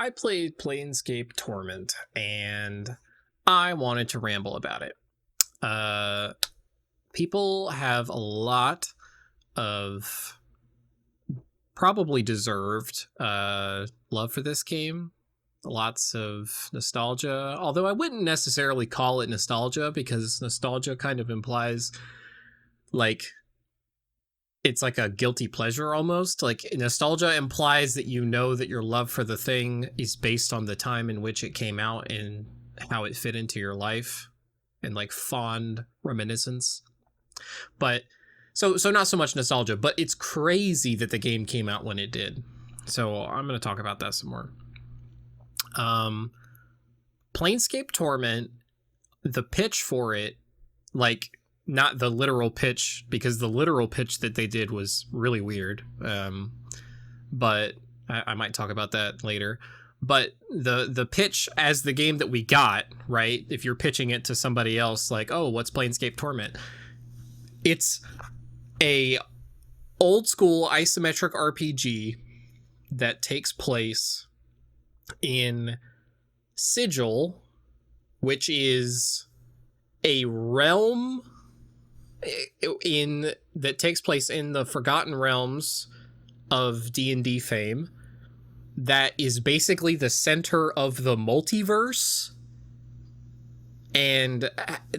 I played Planescape Torment, and I wanted to ramble about it. People have a lot of probably deserved love for this game. Lots of nostalgia, although I wouldn't necessarily call it nostalgia, because nostalgia kind of implies like it's like a guilty pleasure almost. Like, nostalgia implies that you know that your love for the thing is based on the time in which it came out and how it fit into your life, and like fond reminiscence. But so not so much nostalgia, but it's crazy that the game came out when it did. So I'm going to talk about that some more. Planescape Torment, the pitch for it, like, not the literal pitch, because the literal pitch that they did was really weird. But I might talk about that later. But the pitch as the game that we got, right? If you're pitching it to somebody else, like, oh, what's Planescape Torment? It's a old school isometric RPG that takes place in Sigil, which is a realm that takes place in the Forgotten Realms of D&D fame, that is basically the center of the multiverse, and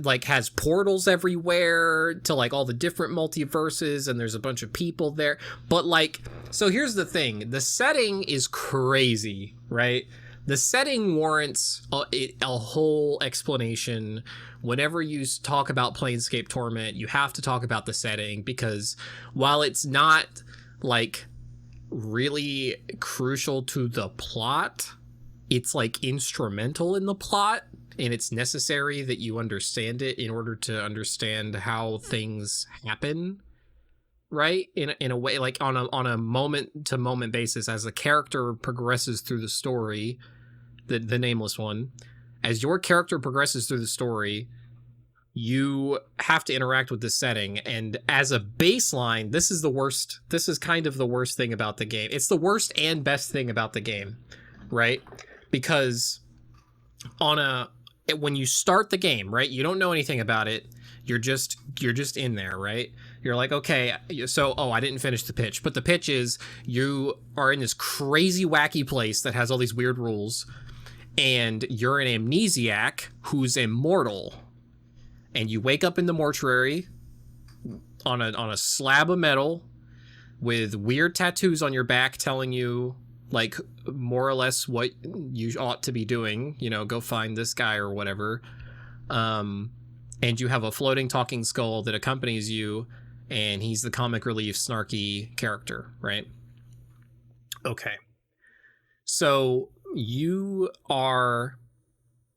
like has portals everywhere to like all the different multiverses, and there's a bunch of people there. But like, so here's the thing, the setting is crazy, right? The setting warrants a whole explanation. Whenever you talk about Planescape Torment, you have to talk about the setting, because while it's not like really crucial to the plot, it's like instrumental in the plot, and it's necessary that you understand it in order to understand how things happen, right? In a way, like on a moment to moment basis, as the character progresses through the story, the nameless one, as your character progresses through the story, you have to interact with the setting. And as a baseline, this is kind of the worst thing about the game. It's the worst and best thing about the game, right? Because when you start the game, right, you don't know anything about it. You're just in there, right? You're like, okay, so, I didn't finish the pitch, but the pitch is you are in this crazy wacky place that has all these weird rules, and you're an amnesiac who's immortal, and you wake up in the mortuary on a slab of metal with weird tattoos on your back telling you, like, more or less what you ought to be doing, go find this guy or whatever. And you have a floating talking skull that accompanies you, and he's the comic relief snarky character, right? Okay. So you are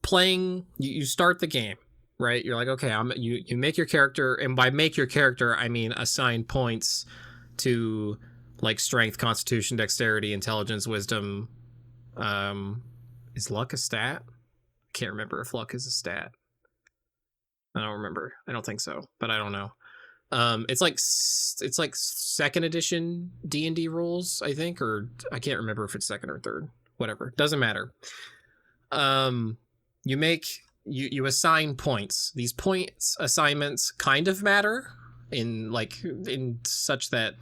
playing, you start the game, right? You're like, okay, you make your character, and by make your character, I mean assign points to like strength, constitution, dexterity, intelligence, wisdom. Is luck a stat? I can't remember if luck is a stat. I don't remember. I don't think so, but I don't know. It's like second edition D&D rules, I think, or I can't remember if it's second or third. Whatever, doesn't matter. You assign points. These points assignments kind of matter in such that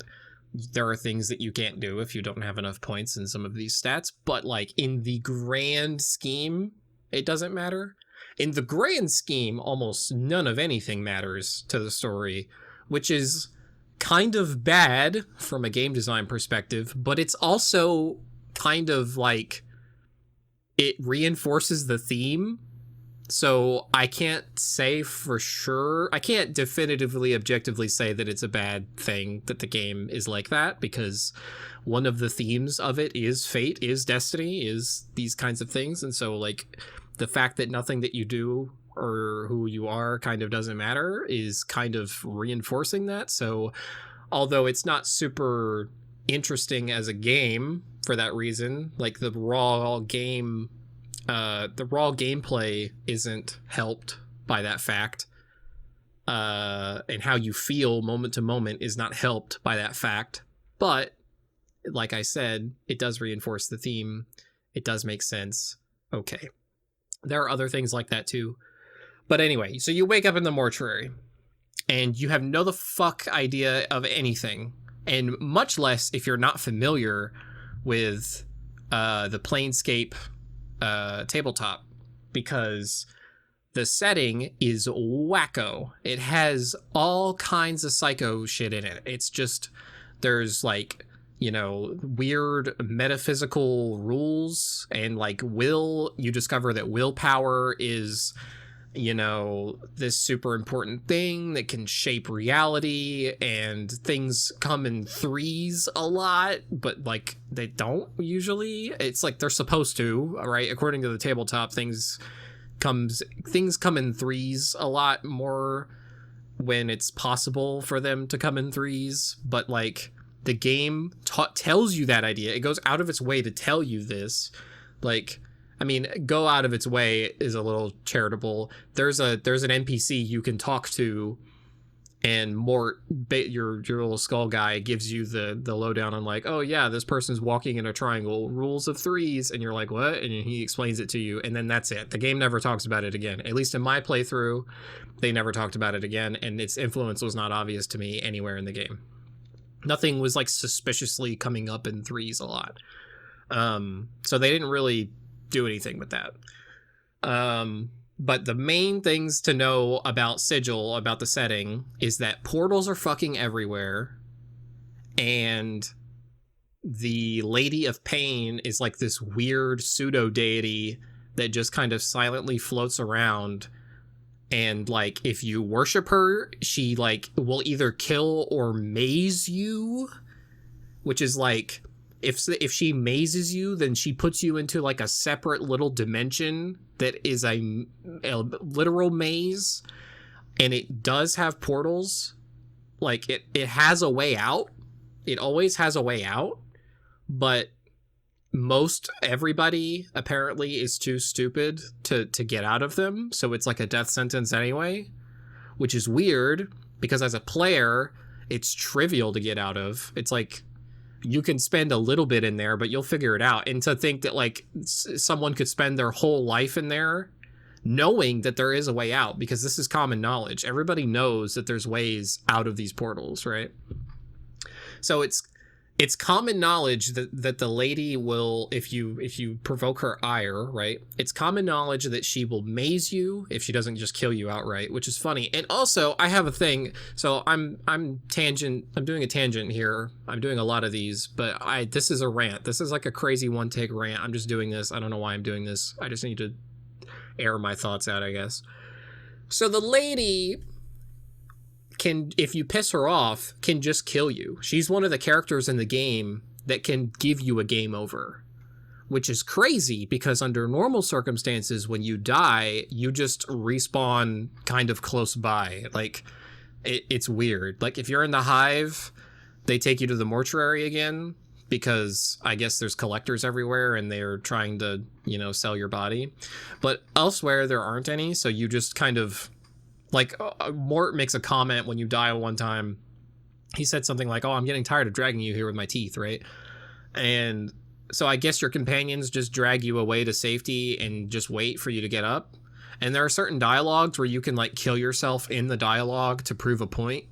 there are things that you can't do if you don't have enough points in some of these stats, but like in the grand scheme, it doesn't matter. In the grand scheme, almost none of anything matters to the story, which is kind of bad from a game design perspective, but it's also kind of like it reinforces the theme. So I can't say for sure, I can't definitively, objectively say that it's a bad thing that the game is like that, because one of the themes of it is fate, is destiny, is these kinds of things. And so like the fact that nothing that you do or who you are kind of doesn't matter is kind of reinforcing that. So although it's not super interesting as a game for that reason, like the raw gameplay isn't helped by that fact, and how you feel moment to moment is not helped by that fact. But like I said, it does reinforce the theme, It does make sense. Okay. There are other things like that too. But anyway, so you wake up in the mortuary and you have no the fuck idea of anything. And much less if you're not familiar with the Planescape tabletop, because the setting is wacko. It has all kinds of psycho shit in it. It's just, there's like, you know, weird metaphysical rules, and like you discover that willpower is, you know, this super important thing that can shape reality, and things come in threes a lot, but like they don't usually. It's like they're supposed to, right? According to the tabletop, things come in threes a lot more when it's possible for them to come in threes, but like the game tells you that idea. It goes out of its way to tell you this. Like, I mean, go out of its way is a little charitable. There's an NPC you can talk to, and Mort, your little skull guy, gives you the lowdown on like, oh yeah, this person's walking in a triangle, rules of threes, and you're like, what? And he explains it to you, and then that's it. The game never talks about it again. At least in my playthrough, they never talked about it again, and its influence was not obvious to me anywhere in the game. Nothing was like suspiciously coming up in threes a lot. So they didn't really do anything with that. But the main things to know about Sigil, about the setting, is that portals are fucking everywhere, and the Lady of Pain is like this weird pseudo deity that just kind of silently floats around, and like if you worship her, she like will either kill or maze you, which is like, if she mazes you, then she puts you into like a separate little dimension that is a literal maze, and it does have portals. Like it has a way out. It always has a way out, but most everybody apparently is too stupid to get out of them, so it's like a death sentence anyway, which is weird because as a player, it's trivial to get out of. It's like, you can spend a little bit in there, but you'll figure it out. And to think that like someone could spend their whole life in there knowing that there is a way out, because this is common knowledge. Everybody knows that there's ways out of these portals, right? So it's common knowledge that the lady will, if you provoke her ire, right? It's common knowledge that she will maze you if she doesn't just kill you outright, which is funny. And also, I have a thing. So I'm doing a tangent here. I'm doing a lot of these, but this is a rant. This is like a crazy one take rant. I'm just doing this. I don't know why I'm doing this. I just need to air my thoughts out, I guess. So the lady can, if you piss her off, can just kill you. She's one of the characters in the game that can give you a game over, which is crazy because under normal circumstances, when you die, you just respawn kind of close by. Like it's weird. Like if you're in the hive, they take you to the mortuary again because I guess there's collectors everywhere and they're trying to, you know, sell your body. But elsewhere there aren't any, so you just kind of, like, Mort makes a comment when you die one time. He said something like, oh, I'm getting tired of dragging you here with my teeth, right? And so I guess your companions just drag you away to safety and just wait for you to get up. And there are certain dialogues where you can, like, kill yourself in the dialogue to prove a point.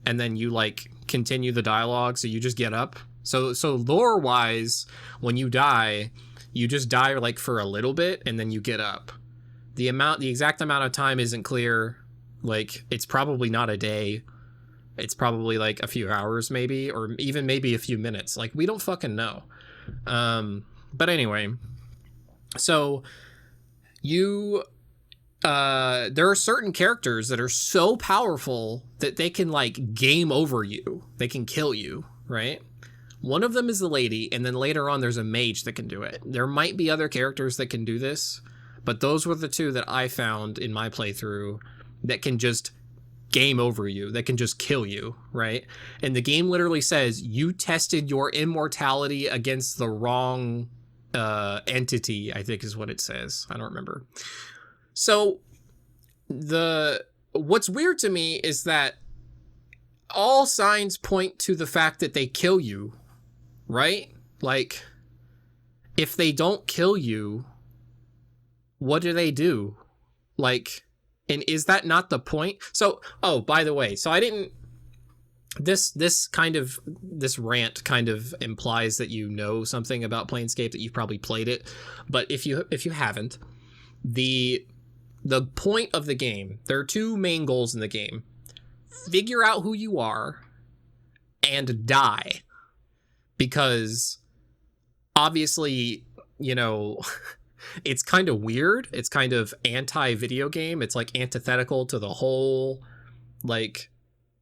And then you, like, continue the dialogue, so you just get up. So lore-wise, when you die, you just die, like, for a little bit, and then you get up. The exact amount of time isn't clear. Like, it's probably not a day. It's probably like a few hours maybe, or even maybe a few minutes. Like, we don't fucking know. But anyway, so there are certain characters that are so powerful that they can like game over you. They can kill you, right? One of them is the lady, and then later on there's a mage that can do it. There might be other characters that can do this, but those were the two that I found in my playthrough that can just game over you, that can just kill you, right? And the game literally says you tested your immortality against the wrong entity, I think is what it says. I don't remember. So what's weird to me is that all signs point to the fact that they kill you, right? Like, if they don't kill you, what do they do? Like, and is that not the point? So, oh, by the way, so I didn't, this rant kind of implies that you know something about Planescape, that you've probably played it. But if you haven't, the point of the game, there are two main goals in the game. Figure out who you are and die. Because obviously, you know, it's kind of weird. It's kind of anti-video game. It's like antithetical to the whole, like,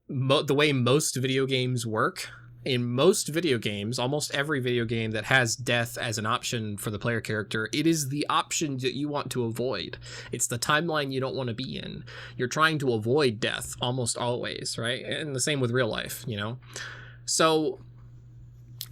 the way most video games work. In most video games, almost every video game that has death as an option for the player character, it is the option that you want to avoid. It's the timeline you don't want to be in. You're trying to avoid death almost always, right? And the same with real life, you know? So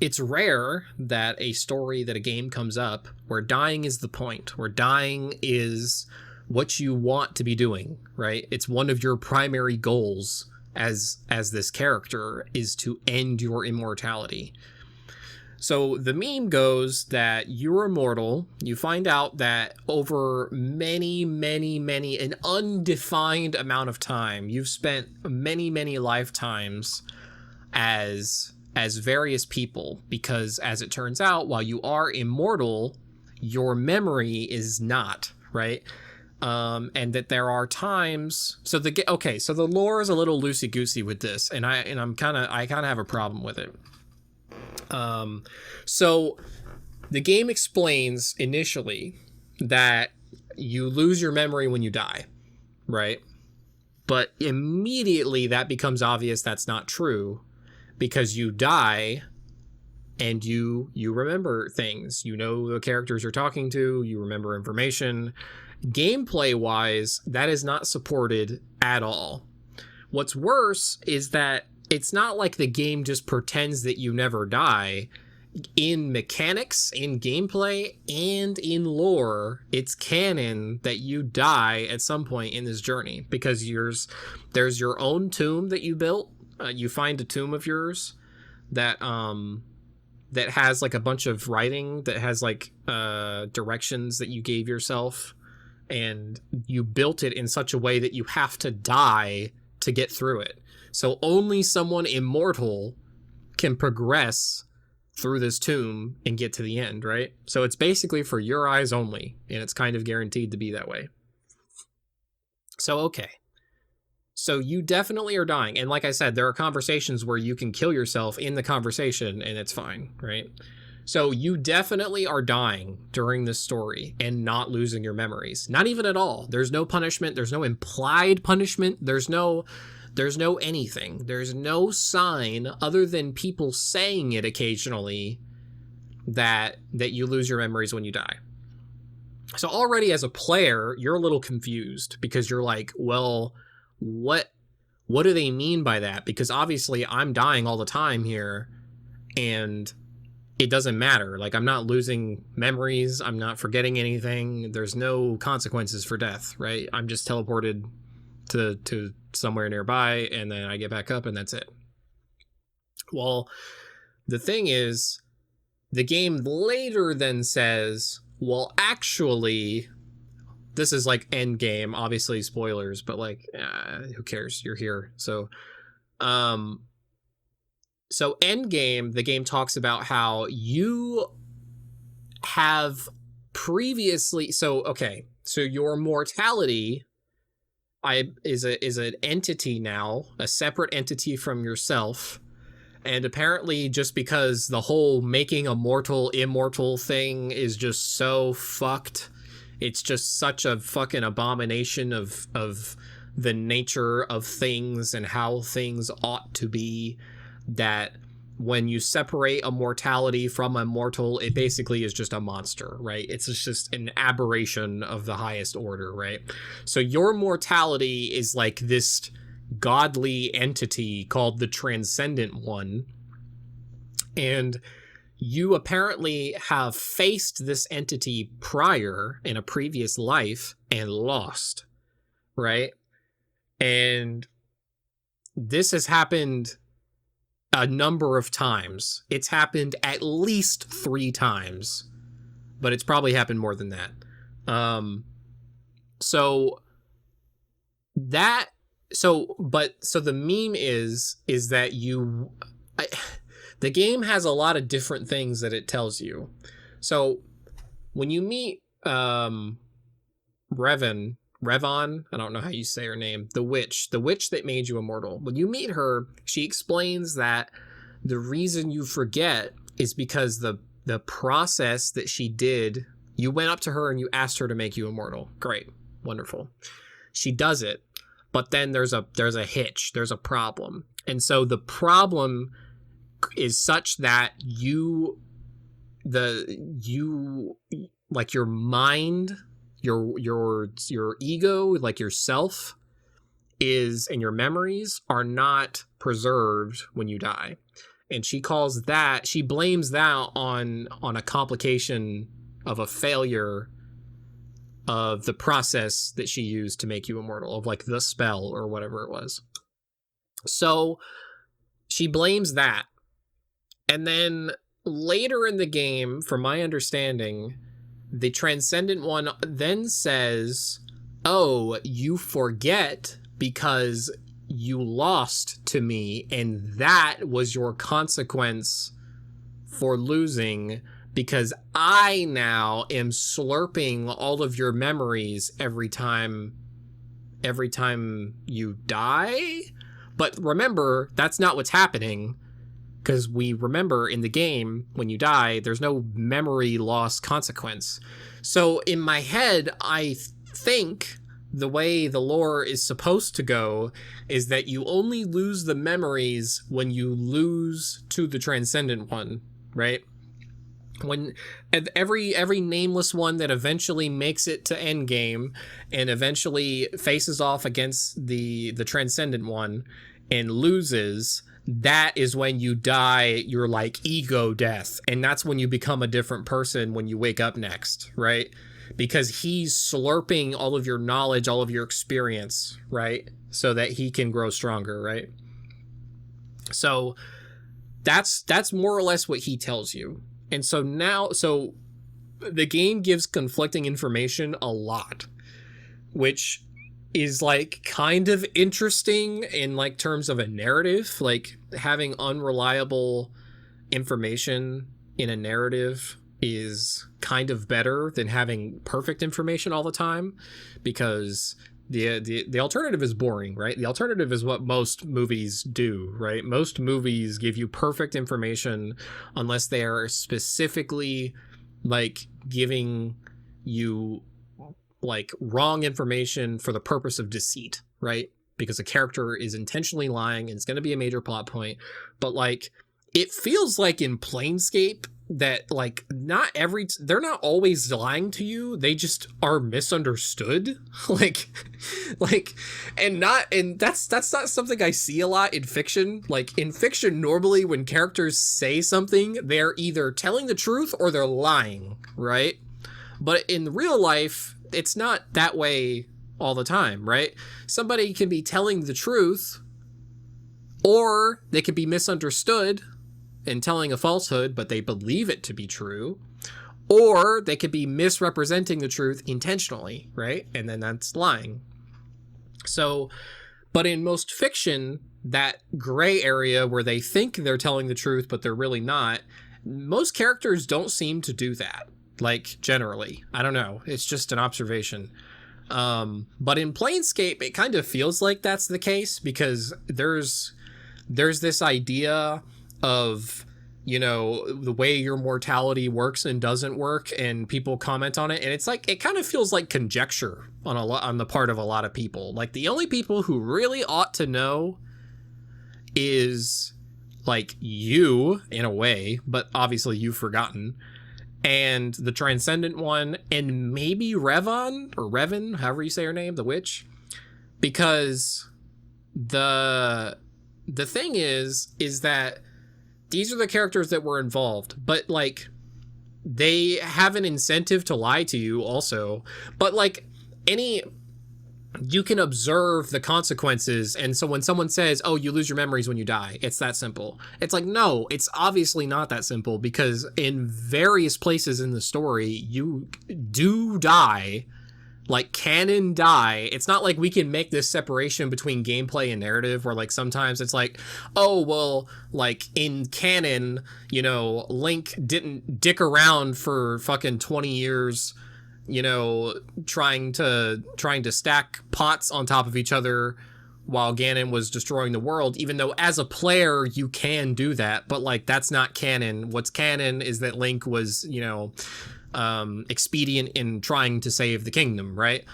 it's rare that a story, that a game comes up where dying is the point, where dying is what you want to be doing, right? It's one of your primary goals as this character, is to end your immortality. So the meme goes that you're immortal. You find out that over many, an undefined amount of time, you've spent many lifetimes as various people, because as it turns out, while you are immortal, your memory is not, right? And that there are times, so the lore is a little loosey goosey with this, and I kind of have a problem with it. So the game explains initially that you lose your memory when you die, right? But immediately that becomes obvious that's not true, because you die and you remember things. You know the characters you're talking to, you remember information. Gameplay wise, that is not supported at all. What's worse is that it's not like the game just pretends that you never die. In mechanics, in gameplay, and in lore, it's canon that you die at some point in this journey, because there's your own tomb that you built. You find a tomb of yours that has like a bunch of writing that has like directions that you gave yourself, and you built it in such a way that you have to die to get through it. So only someone immortal can progress through this tomb and get to the end, right? So it's basically for your eyes only, and it's kind of guaranteed to be that way. So, okay. So you definitely are dying. And like I said, there are conversations where you can kill yourself in the conversation and it's fine, right? So you definitely are dying during this story and not losing your memories. Not even at all. There's no punishment. There's no implied punishment. There's no anything. There's no sign other than people saying it occasionally that you lose your memories when you die. So already as a player, you're a little confused, because you're like, well, what do they mean by that? Because obviously I'm dying all the time here, and it doesn't matter. Like, I'm not losing memories. I'm not forgetting anything. There's no consequences for death, right? I'm just teleported to somewhere nearby, and then I get back up, and that's it. Well, the thing is, the game later then says, well, actually, this is like end game, obviously spoilers, but like, who cares? You're here. So end game, the game talks about how you have previously, so your mortality is an entity now, a separate entity from yourself. And apparently, just because the whole making a mortal immortal thing is just so fucked, it's just such a fucking abomination of the nature of things and how things ought to be, that when you separate a mortality from a mortal, it basically is just a monster, right? It's just an aberration of the highest order, right? So your mortality is like this godly entity called the Transcendent One, and you apparently have faced this entity prior in a previous life and lost, right? And this has happened a number of times. It's happened at least 3 times but it's probably happened more than that. So the meme is that the game has a lot of different things that it tells you. So when you meet Revon, I don't know how you say her name, the witch that made you immortal. When you meet her, she explains that the reason you forget is because the process that she did, you went up to her and you asked her to make you immortal. Great. Wonderful. She does it, but then there's a hitch, there's a problem. And so the problem is such that your mind, your ego, like yourself is, and your memories are not preserved when you die. And she blames that on a complication of a failure of the process that she used to make you immortal, of like the spell or whatever it was. So she blames that. And then later in the game, from my understanding, the Transcendent One then says, oh, you forget because you lost to me, and that was your consequence for losing, because I now am slurping all of your memories every time you die. But remember, that's not what's happening, because we remember in the game, when you die, there's no memory loss consequence. So in my head, I think the way the lore is supposed to go is that you only lose the memories when you lose to the Transcendent One, right? When every nameless one that eventually makes it to endgame and eventually faces off against the Transcendent One and loses, that is when you die, your like ego death, and that's when you become a different person when you wake up next, right? Because he's slurping all of your knowledge, all of your experience, right? So that he can grow stronger, right? So that's more or less what he tells you. And so the game gives conflicting information a lot, which is like kind of interesting in like terms of a narrative. Like having unreliable information in a narrative is kind of better than having perfect information all the time, because the alternative is boring, right? The alternative is what most movies do, right? Most movies give you perfect information unless they are specifically like giving you like wrong information for the purpose of deceit, right? Because a character is intentionally lying and it's going to be a major plot point. But like, it feels like in Planescape that like they're not always lying to you, they just are misunderstood. and that's not something I see a lot in fiction. Like in fiction, normally when characters say something, they're either telling the truth or they're lying, right? But in real life, it's not that way all the time, right? Somebody can be telling the truth, or they could be misunderstood and telling a falsehood, but they believe it to be true, or they could be misrepresenting the truth intentionally, right? And then that's lying. So, but in most fiction, that gray area where they think they're telling the truth, but they're really not, most characters don't seem to do that. Like generally, I don't know. It's just an observation. But in Planescape, it kind of feels like that's the case, because there's this idea of, you know, the way your mortality works and doesn't work, and people comment on it, and it's like, it kind of feels like conjecture on the part of a lot of people. Like the only people who really ought to know is like you, in a way, but obviously you've forgotten, and the Transcendent One, and maybe Revan, however you say her name, the witch, because the thing is that these are the characters that were involved, but like they have an incentive to lie to you also. But like any you can observe the consequences. And so when someone says, oh, you lose your memories when you die, it's that simple. It's like, no, it's obviously not that simple, because in various places in the story, you do die, like canon die. It's not like we can make this separation between gameplay and narrative where like sometimes it's like, oh, well, like in canon, you know, Link didn't dick around for fucking 20 years, you know, trying to stack pots on top of each other while Ganon was destroying the world, even though as a player you can do that, but like that's not canon. What's canon is that Link was, you know, expedient in trying to save the kingdom, right?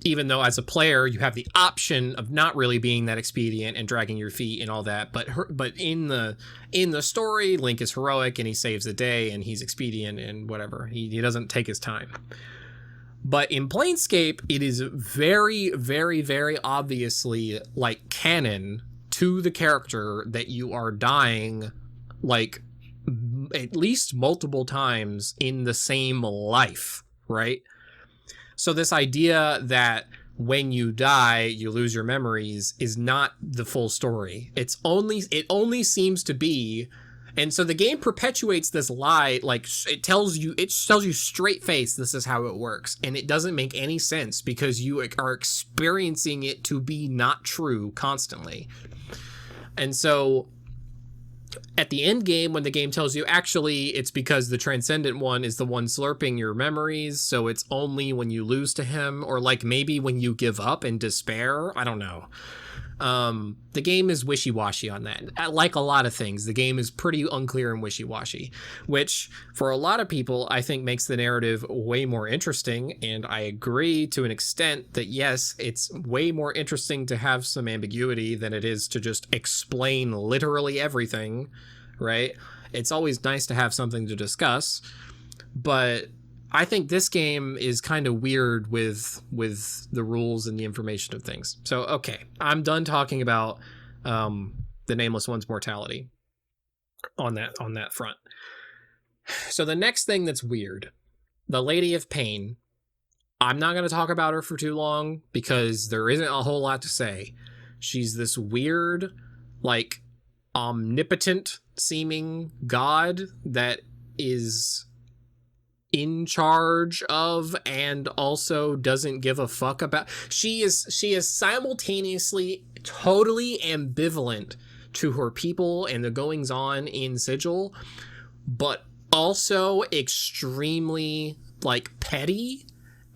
Even though as a player you have the option of not really being that expedient and dragging your feet and all that, but in the story, Link is heroic and he saves the day and he's expedient and whatever. He doesn't take his time. But in Planescape, it is very, very, very obviously like canon to the character that you are dying like at least multiple times in the same life, right? So this idea that when you die, you lose your memories is not the full story. It only seems to be, and so the game perpetuates this lie, like it tells you straight face, this is how it works. And it doesn't make any sense because you are experiencing it to be not true constantly. And so at the end game, when the game tells you actually it's because the Transcendent One is the one slurping your memories, so it's only when you lose to him, or like maybe when you give up in despair, I don't know. The game is wishy-washy on that. Like a lot of things, the game is pretty unclear and wishy-washy, which for a lot of people I think makes the narrative way more interesting, and I agree to an extent that yes, it's way more interesting to have some ambiguity than it is to just explain literally everything, right? It's always nice to have something to discuss, but I think this game is kind of weird with the rules and the information of things. So, okay, I'm done talking about the Nameless One's mortality on that front. So the next thing that's weird, the Lady of Pain. I'm not going to talk about her for too long because there isn't a whole lot to say. She's this weird, like, omnipotent seeming god that is in charge of and also doesn't give a fuck about. She is simultaneously totally ambivalent to her people and the goings on in Sigil, but also extremely like petty.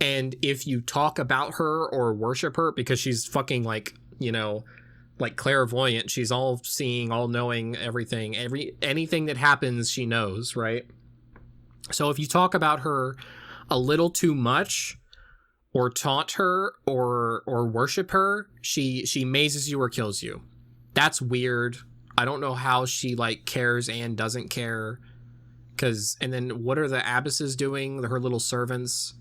And if you talk about her or worship her, because she's fucking like, you know, like clairvoyant, she's all seeing, all knowing, everything, anything that happens she knows, right? So if you talk about her a little too much or taunt her or worship her, she mazes you or kills you. That's weird. I don't know how she like cares and doesn't care. And then what are the Abysses doing? Her little servants.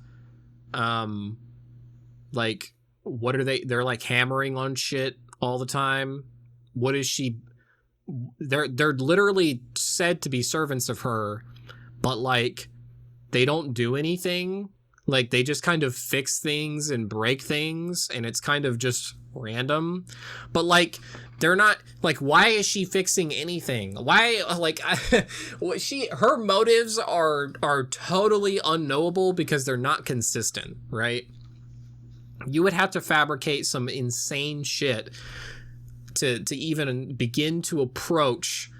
Like what are they? They're like hammering on shit all the time. What is she? They're literally said to be servants of her, but like they don't do anything. Like they just kind of fix things and break things, and it's kind of just random. But like they're not like, why is she fixing anything? Why, like, her motives are totally unknowable because they're not consistent, right? You would have to fabricate some insane shit to even begin to approach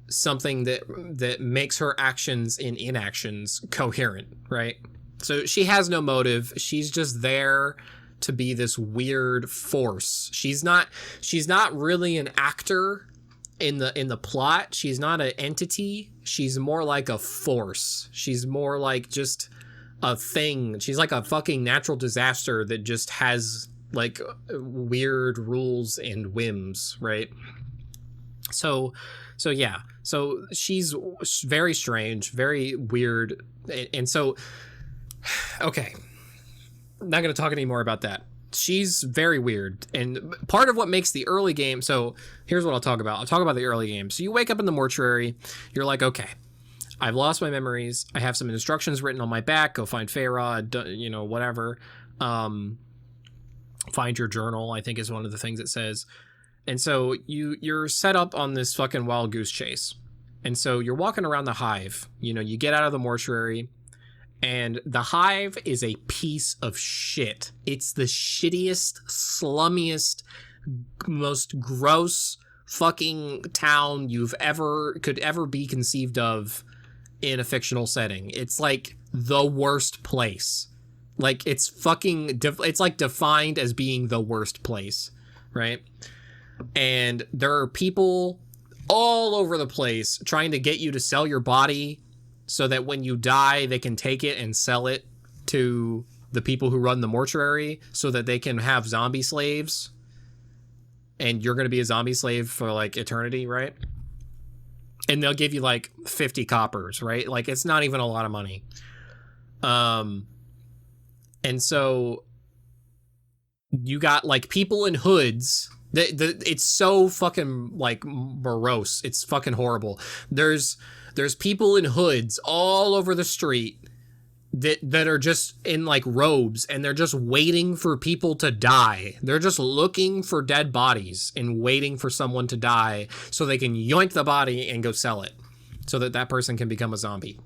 something that makes her actions and inactions coherent, right? So she has no motive. She's just there to be this weird force. She's not really an actor in the plot. She's not an entity. She's more like a force. She's more like just a thing. She's like a fucking natural disaster that just has like weird rules and whims, right? So yeah. So she's very strange, very weird. And so, okay, I'm not going to talk anymore about that. She's very weird. And part of what makes the early game, so here's what I'll talk about. I'll talk about the early game. So you wake up in the mortuary, you're like, okay, I've lost my memories. I have some instructions written on my back. Go find Feyre, you know, whatever. Find your journal, I think is one of the things it says. And so you're set up on this fucking wild goose chase. And so you're walking around the hive. You know, you get out of the mortuary, and the hive is a piece of shit. It's the shittiest, slummiest, most gross fucking town could ever be conceived of in a fictional setting. It's like the worst place. Like, it's fucking it's like defined as being the worst place, right? And there are people all over the place trying to get you to sell your body so that when you die, they can take it and sell it to the people who run the mortuary so that they can have zombie slaves. And you're going to be a zombie slave for like eternity, right? And they'll give you like 50 coppers, right? Like, it's not even a lot of money. And so you got like people in hoods. It's so fucking like morose. It's fucking horrible. There's people in hoods all over the street that are just in like robes, and they're just waiting for people to die. They're just looking for dead bodies and waiting for someone to die so they can yoink the body and go sell it so that person can become a zombie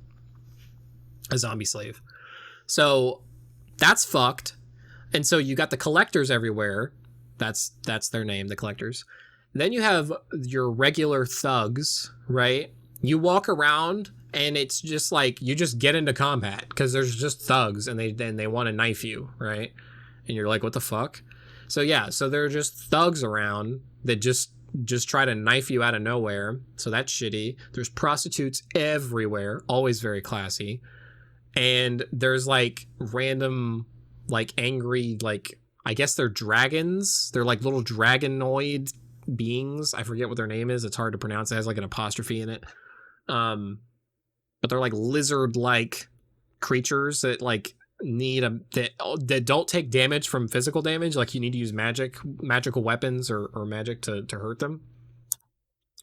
slave. So that's fucked. And so you got the collectors everywhere. That's their name, the collectors. Then you have your regular thugs, right? You walk around and it's just like you just get into combat because there's just thugs and they want to knife you, right? And you're like, what the fuck? So yeah, so there are just thugs around that just try to knife you out of nowhere. So that's shitty. There's prostitutes everywhere, always very classy. And there's like random like angry, like, I guess they're dragons. They're like little dragonoid beings. I forget what their name is. It's hard to pronounce. It has like an apostrophe in it. But they're like lizard-like creatures that like need that don't take damage from physical damage. Like, you need to use magical weapons or magic to hurt them.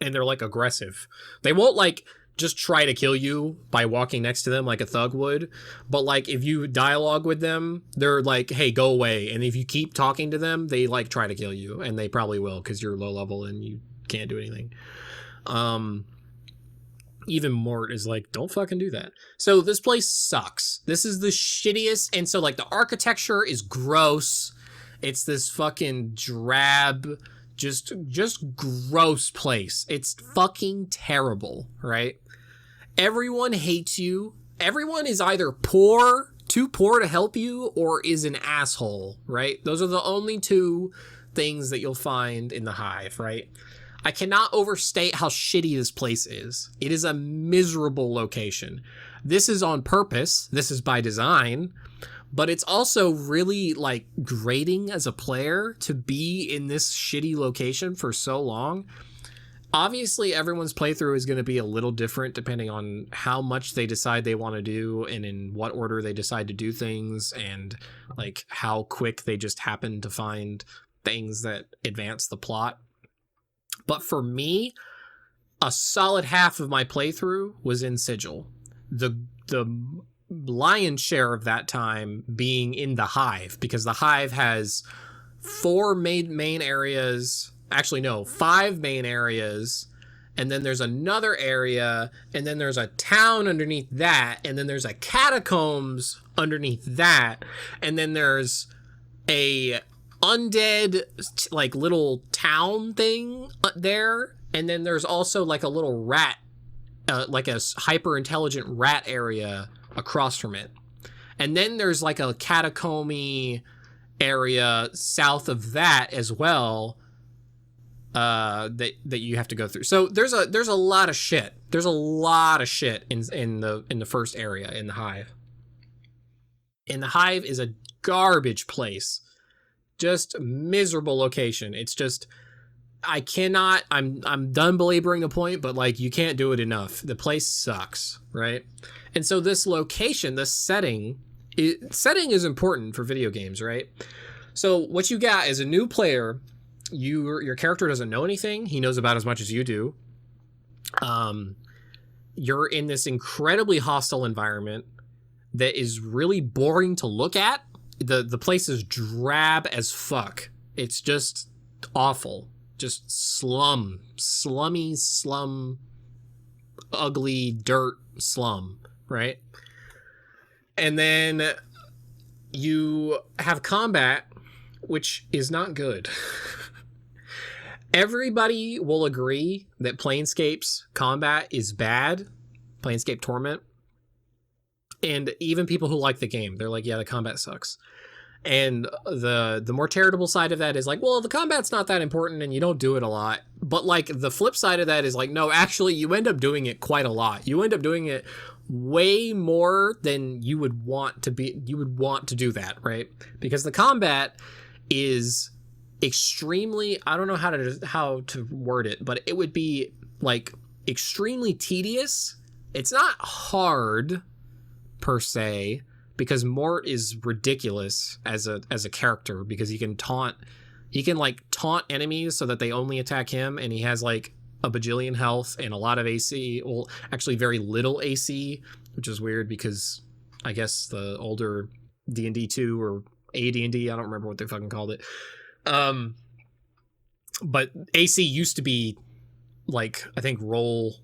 And they're like aggressive. They won't like just try to kill you by walking next to them like a thug would, but like if you dialogue with them, they're like, hey, go away. And if you keep talking to them, they like try to kill you, and they probably will because you're low level and you can't do anything. Even Mort is like, don't fucking do that. So this place sucks. This is the shittiest. And so like the architecture is gross. It's this fucking drab, just gross place. It's fucking terrible, right? Everyone hates you. Everyone is either too poor to help you, or is an asshole, right? Those are the only two things that you'll find in the hive, right? I cannot overstate how shitty this place is. It is a miserable location. This is on purpose. This is by design. But it's also really like grating as a player to be in this shitty location for so long. Obviously, everyone's playthrough is going to be a little different depending on how much they decide they want to do and in what order they decide to do things, and like how quick they just happen to find things that advance the plot. But for me, a solid half of my playthrough was in Sigil. The lion's share of that time being in the hive, because the hive has 4 main areas. Actually, no, 5 main areas, and then there's another area, and then there's a town underneath that, and then there's a catacombs underneath that, and then there's a undead like little town thing there, and then there's also like a little rat, like a hyper intelligent rat area across from it, and then there's like a catacomby area south of that as well. That you have to go through. So there's a lot of shit. There's a lot of shit in the first area in the hive. And the hive is a garbage place. Just miserable location. It's just, I cannot, I'm done belaboring the point, but like, you can't do it enough. The place sucks, right? And so this location, this setting is important for video games, right? So what you got is a new player. Your character doesn't know anything. He knows about as much as you do. you're in this incredibly hostile environment that is really boring to look at. The place is drab as fuck. It's just awful. Just slummy slum, ugly dirt slum, right? And then you have combat, which is not good. Everybody will agree that Planescape's combat is bad. Planescape Torment. And even people who like the game, they're like, yeah, the combat sucks. And the more charitable side of that is like, well, the combat's not that important and you don't do it a lot. But like the flip side of that is like, no, actually you end up doing it quite a lot. You end up doing it way more than you would want to do that, right? Because the combat is extremely, I don't know how to word it, but it would be like extremely tedious. It's not hard per se, because Mort is ridiculous as a character, because he can taunt enemies so that they only attack him, and he has like a bajillion health and a lot of AC. Well, actually very little AC, which is weird because I guess the older D&D 2 or AD&D, I don't remember what they fucking called it. But AC used to be like, I think roll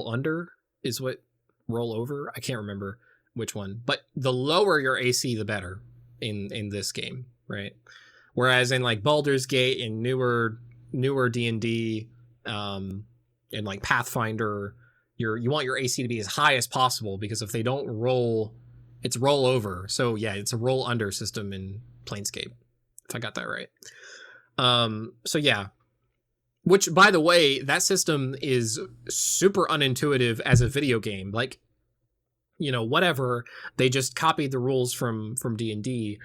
under is what roll over. I can't remember which one, but the lower your AC, the better in this game, right? Whereas in like Baldur's Gate and newer D&D, and like Pathfinder, you want your AC to be as high as possible, because if they don't roll, it's roll over. So yeah, it's a roll under system in Planescape, if I got that right. So yeah, which, by the way, that system is super unintuitive as a video game. Like, you know, whatever, they just copied the rules from D&D,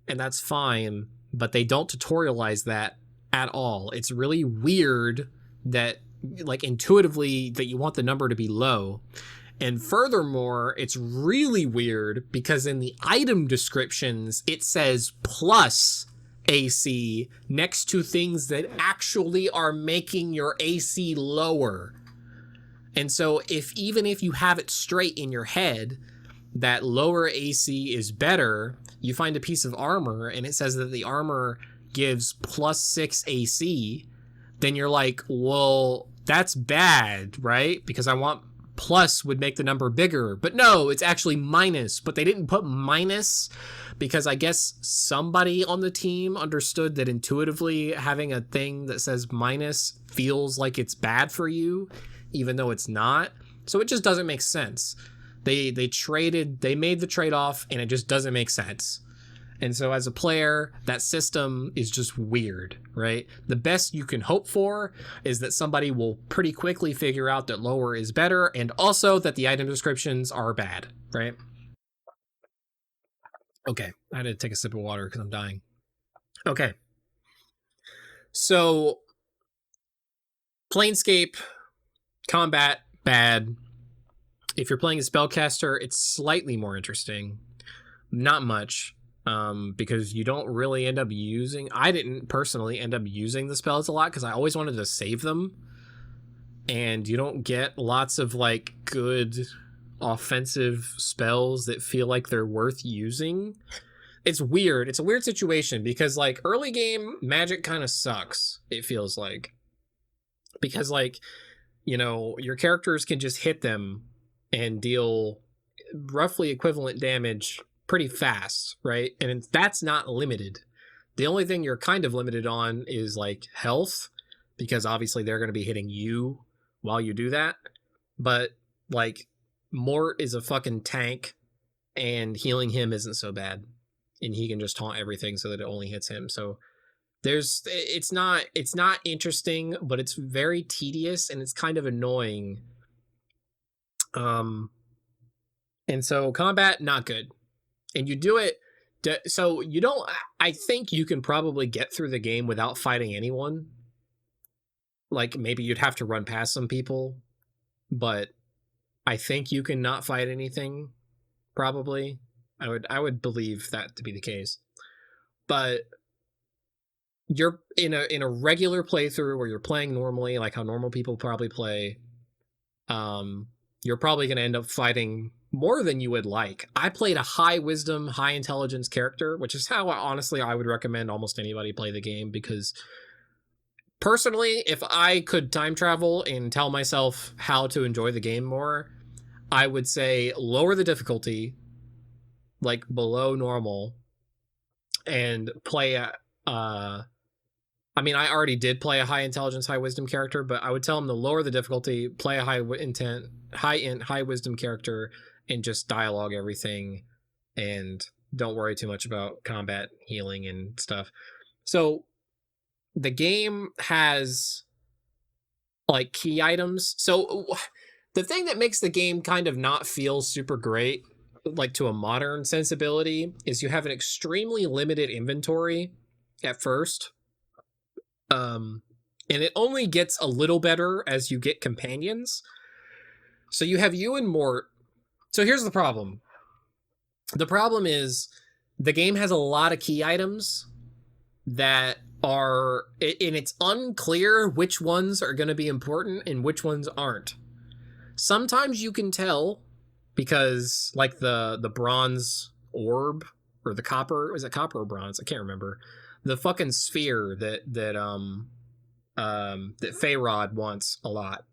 and that's fine, but they don't tutorialize that at all. It's really weird that, like, intuitively that you want the number to be low. And furthermore, it's really weird because in the item descriptions, it says plus AC next to things that actually are making your AC lower. And so even if you have it straight in your head that lower AC is better, you find a piece of armor and it says that the armor gives +6 AC, then you're like, well, that's bad, right? Because I want plus would make the number bigger, but no, it's actually minus. But they didn't put minus because I guess somebody on the team understood that intuitively having a thing that says minus feels like it's bad for you, even though it's not. So it just doesn't make sense. They made the trade-off, and it just doesn't make sense. And so as a player, that system is just weird, right? The best you can hope for is that somebody will pretty quickly figure out that lower is better, and also that the item descriptions are bad, right? Okay, I had to take a sip of water because I'm dying. Okay. So, Planescape, combat, bad. If you're playing a spellcaster, it's slightly more interesting. Not much. Because you don't really end up using, I didn't personally end up using the spells a lot because I always wanted to save them, and you don't get lots of like good offensive spells that feel like they're worth using. It's weird. It's a weird situation because like early game magic kind of sucks, it feels like, because like, you know, your characters can just hit them and deal roughly equivalent damage pretty fast, right? And that's not limited. The only thing you're kind of limited on is like health, because obviously they're going to be hitting you while you do that. But like Mort is a fucking tank, and healing him isn't so bad, and he can just taunt everything so that it only hits him. So it's not interesting, but it's very tedious and it's kind of annoying. And so combat, not good. And you do it, so you don't, I think you can probably get through the game without fighting anyone. Like, maybe you'd have to run past some people, but I think you can not fight anything, probably. I would believe that to be the case. But you're in a regular playthrough where you're playing normally, like how normal people probably play, you're probably going to end up fighting more than you would like. I played a high wisdom, high intelligence character, which is how honestly I would recommend almost anybody play the game, because personally, if I could time travel and tell myself how to enjoy the game more, I would say lower the difficulty, like below normal, and play I mean, I already did play a high intelligence, high wisdom character, but I would tell him to lower the difficulty, play a high wisdom character, and just dialogue everything, and don't worry too much about combat, healing, and stuff. So the game has like key items. So the thing that makes the game kind of not feel super great, like to a modern sensibility, is you have an extremely limited inventory at first. And it only gets a little better as you get companions. So you have you and Mort. So here's the problem. The problem is the game has a lot of key items that are, and it's unclear which ones are going to be important and which ones aren't. Sometimes you can tell because, like, the bronze orb, or the copper, is it copper or bronze? I can't remember. The fucking sphere that Feyrod wants a lot.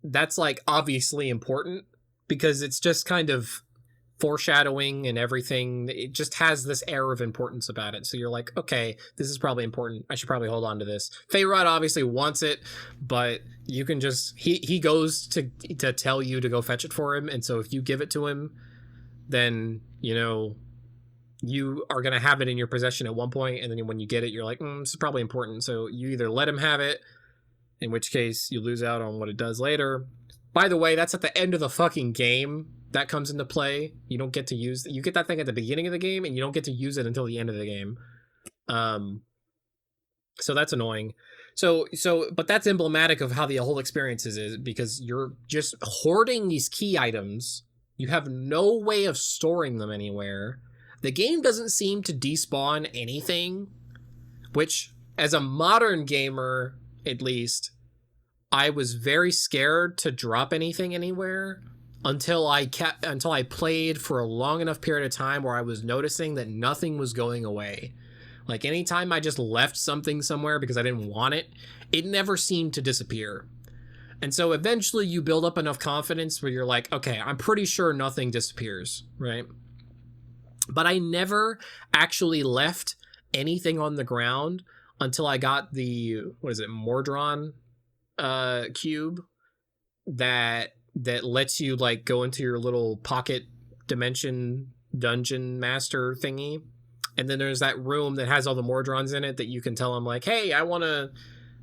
That's like obviously important because it's just kind of foreshadowing and everything. It just has this air of importance about it. So you're like, okay, this is probably important. I should probably hold on to this. Feyrod obviously wants it, but you can just, he goes to tell you to go fetch it for him. And so if you give it to him, then, you know, you are going to have it in your possession at one point, and then when you get it, you're like, this is probably important. So you either let him have it, in which case you lose out on what it does later. By the way, that's at the end of the fucking game that comes into play. You don't get to use, you get that thing at the beginning of the game, and you don't get to use it until the end of the game. So that's annoying. So, but that's emblematic of how the whole experience is because you're just hoarding these key items. You have no way of storing them anywhere. The game doesn't seem to despawn anything, which, as a modern gamer, at least, I was very scared to drop anything anywhere until I played for a long enough period of time where I was noticing that nothing was going away. Like, anytime I just left something somewhere because I didn't want it, it never seemed to disappear. And so eventually you build up enough confidence where you're like, okay, I'm pretty sure nothing disappears, right? But I never actually left anything on the ground until I got the, Mordron cube that lets you, like, go into your little pocket dimension dungeon master thingy. And then there's that room that has all the Mordrons in it that you can tell them, like, hey, I want to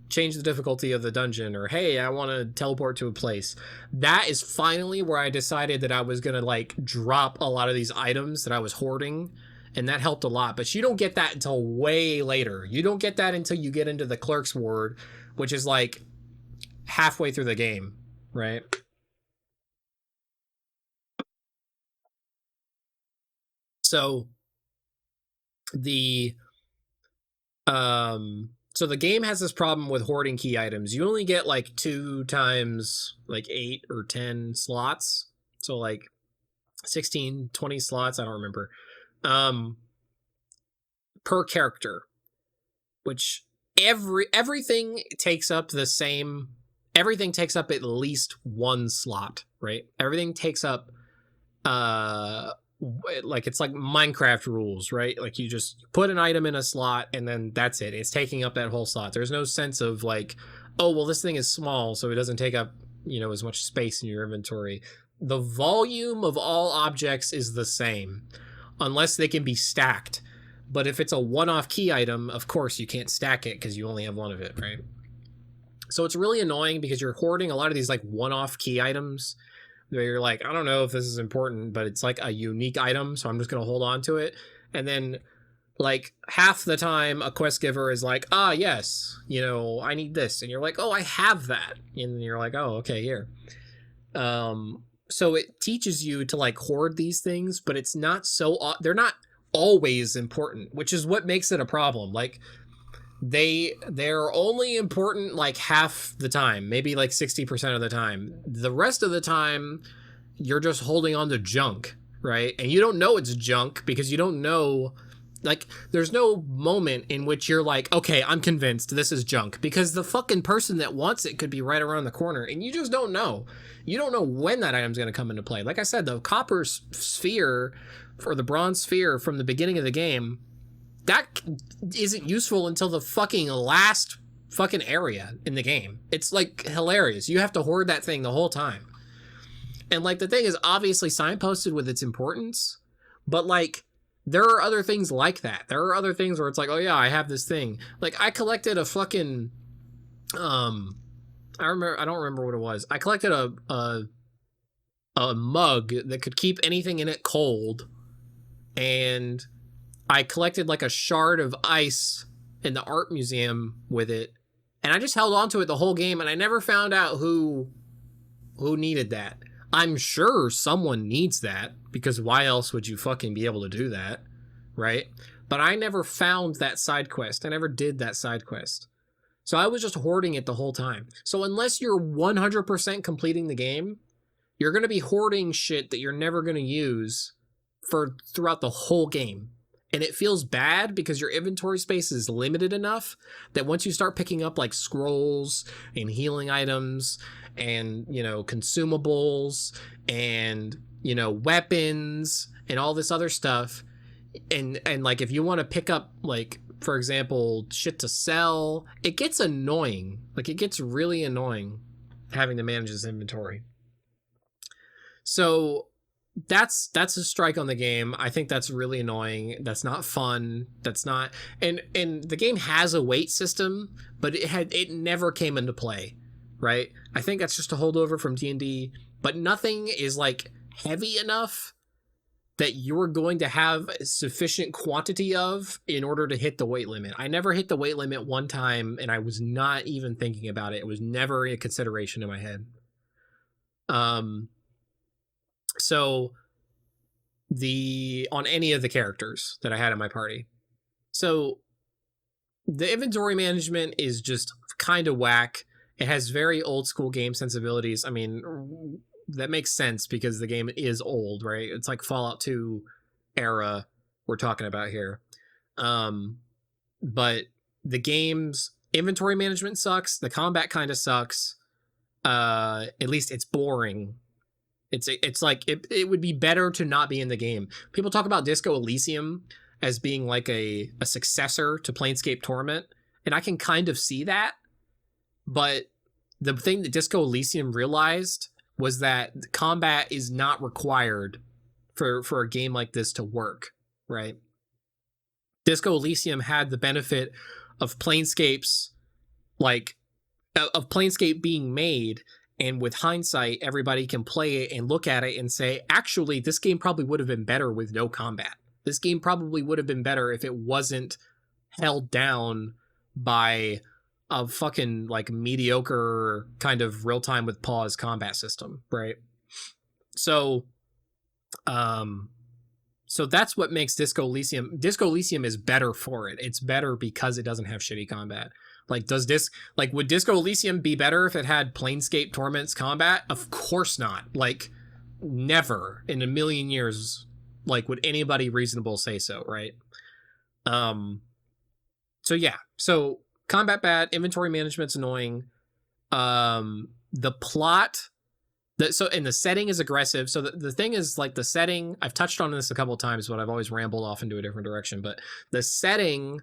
change the difficulty of the dungeon, or hey, I want to teleport to a place. That is finally where I decided that I was going to, like, drop a lot of these items that I was hoarding, and that helped a lot. But you don't get that until way later. You don't get that until you get into the Clerk's Ward, which is like halfway through the game, right? So the game has this problem with hoarding key items. You only get like 2 times like 8 or 10 slots. So like 16, 20 slots, I don't remember. Per character, which everything takes up the same, everything takes up at least 1 slot, right? Everything takes up like, it's like Minecraft rules, right? Like, you just put an item in a slot and then that's it. It's taking up that whole slot. There's no sense of like, oh, well, this thing is small, so it doesn't take up, you know, as much space in your inventory. The volume of all objects is the same, unless they can be stacked. But if it's a one-off key item, of course you can't stack it because you only have one of it, right? So it's really annoying because you're hoarding a lot of these like one-off key items where you're like, I don't know if this is important, but it's like a unique item, so I'm just going to hold on to it. And then, like, half the time a quest giver is like, ah, yes, you know, I need this. And you're like, oh, I have that. And you're like, oh, okay, here. So it teaches you to, like, hoard these things, but they're not always important, which is what makes it a problem. Like, they're only important like half the time, maybe like 60% of the time. The rest of the time, you're just holding on to junk, right? And you don't know it's junk because you don't know, like, there's no moment in which you're like, okay, I'm convinced this is junk, because the fucking person that wants it could be right around the corner, and you just don't know. You don't know when that item's going to come into play. Like I said, the copper sphere or the bronze sphere from the beginning of the game, that isn't useful until the fucking last fucking area in the game. It's like hilarious. You have to hoard that thing the whole time. And like the thing is obviously signposted with its importance, but like there are other things like that. There are other things where it's like, oh yeah, I have this thing. Like I collected a fucking I don't remember what it was. I collected a mug that could keep anything in it cold, and I collected like a shard of ice in the art museum with it, and I just held on to it the whole game, and I never found out who needed that. I'm sure someone needs that, because why else would you fucking be able to do that, right? But I never found that side quest. I never did that side quest. So I was just hoarding it the whole time. So unless you're 100% completing the game, you're going to be hoarding shit that you're never going to use throughout the whole game. And it feels bad because your inventory space is limited enough that once you start picking up like scrolls and healing items and, you know, consumables and, you know, weapons and all this other stuff, and like if you want to pick up like, for example, shit to sell, it gets annoying. Like it gets really annoying having to manage this inventory. So that's a strike on the game. I think that's really annoying. That's not fun. That's not, and the game has a weight system, but it never came into play, right? I think that's just a holdover from D&D, but nothing is like heavy enough that you're going to have sufficient quantity of in order to hit the weight limit. I never hit the weight limit one time, and I was not even thinking about it. It was never a consideration in my head. So on any of the characters that I had in my party. So the inventory management is just kind of whack. It has very old school game sensibilities. I mean, that makes sense because the game is old, right? It's like Fallout 2 era we're talking about here. But the game's inventory management sucks. The combat kind of sucks. At least it's boring. It's like it would be better to not be in the game. People talk about Disco Elysium as being like a successor to Planescape Torment, and I can kind of see that. But the thing that Disco Elysium realized was that combat is not required for a game like this to work, right? Disco Elysium had the benefit of Planescape's of Planescape being made. And with hindsight, everybody can play it and look at it and say, actually, this game probably would have been better with no combat. This game probably would have been better if it wasn't held down by a fucking like mediocre kind of real time with pause combat system, right? So that's what makes Disco Elysium. Disco Elysium is better for it. It's better because it doesn't have shitty combat. Like, would Disco Elysium be better if it had Planescape Torment's combat? Of course not. Like, never in a million years, like, would anybody reasonable say so, right? So yeah. So combat bad, inventory management's annoying. The plot, and the setting is aggressive. So the thing is, like, the setting, I've touched on this a couple of times, but I've always rambled off into a different direction. But the setting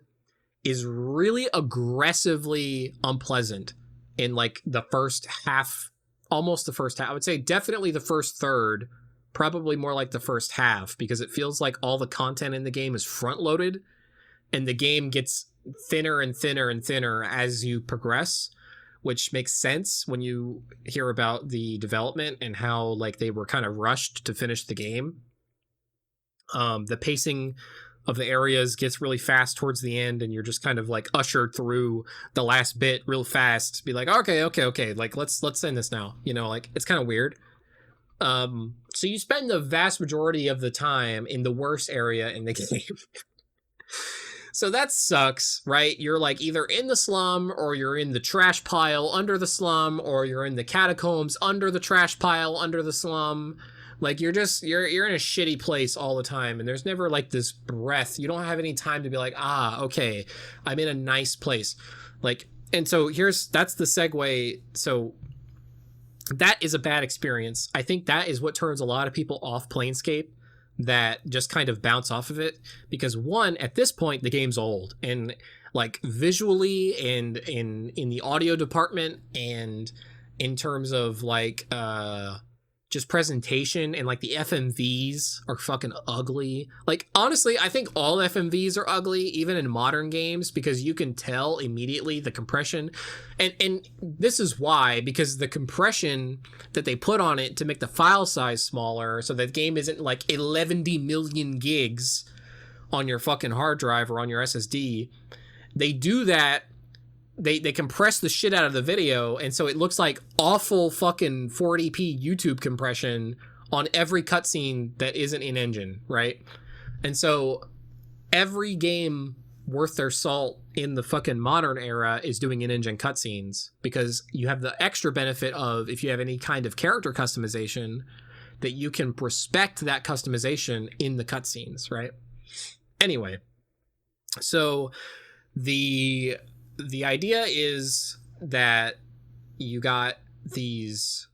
is really aggressively unpleasant in like the first half, almost the first half. I would say definitely the first third, probably more like the first half, because it feels like all the content in the game is front loaded and the game gets thinner and thinner and thinner as you progress, which makes sense when you hear about the development and how like they were kind of rushed to finish the game. The pacing of the areas gets really fast towards the end, and you're just kind of like ushered through the last bit real fast. Be like, okay, like let's end this now. You know, like it's kind of weird. So you spend the vast majority of the time in the worst area in the game. So that sucks, right? You're like either in the slum or you're in the trash pile under the slum or you're in the catacombs under the trash pile under the slum. Like you're in a shitty place all the time and there's never like this breath. You don't have any time to be like, "Ah, okay. I'm in a nice place." Like, and so that's the segue. So that is a bad experience. I think that is what turns a lot of people off Planescape, that just kind of bounce off of it, because one, at this point the game's old, and like visually and in the audio department and in terms of like just presentation, and like the FMVs are fucking ugly. Like honestly, I think all FMVs are ugly even in modern games, because you can tell immediately the compression, and this is why, because the compression that they put on it to make the file size smaller so that the game isn't like 11 million gigs on your fucking hard drive or on your SSD. They do that. They compress the shit out of the video, and so it looks like awful fucking 40p YouTube compression on every cutscene that isn't in engine, right? And so every game worth their salt in the fucking modern era is doing in-engine cutscenes, because you have the extra benefit of, if you have any kind of character customization, that you can respect that customization in the cutscenes, right? Anyway, so the idea is that you got these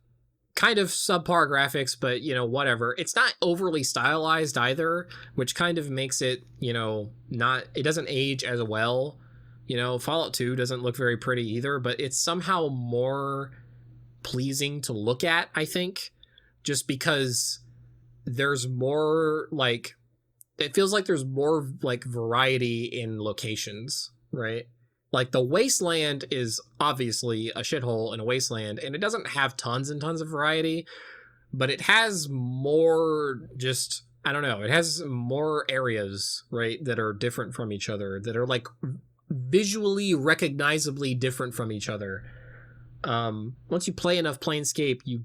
kind of subpar graphics, but whatever. It's not overly stylized either, which kind of makes it, it doesn't age as well. Fallout 2 doesn't look very pretty either, but it's somehow more pleasing to look at, I think, just because there's more like, it feels like there's more like variety in locations, right? Like the wasteland is obviously a shithole in a wasteland, and it doesn't have tons and tons of variety, but it has more just, I don't know, it has more areas, right, that are different from each other, that are like visually recognizably different from each other. Once you play enough Planescape, you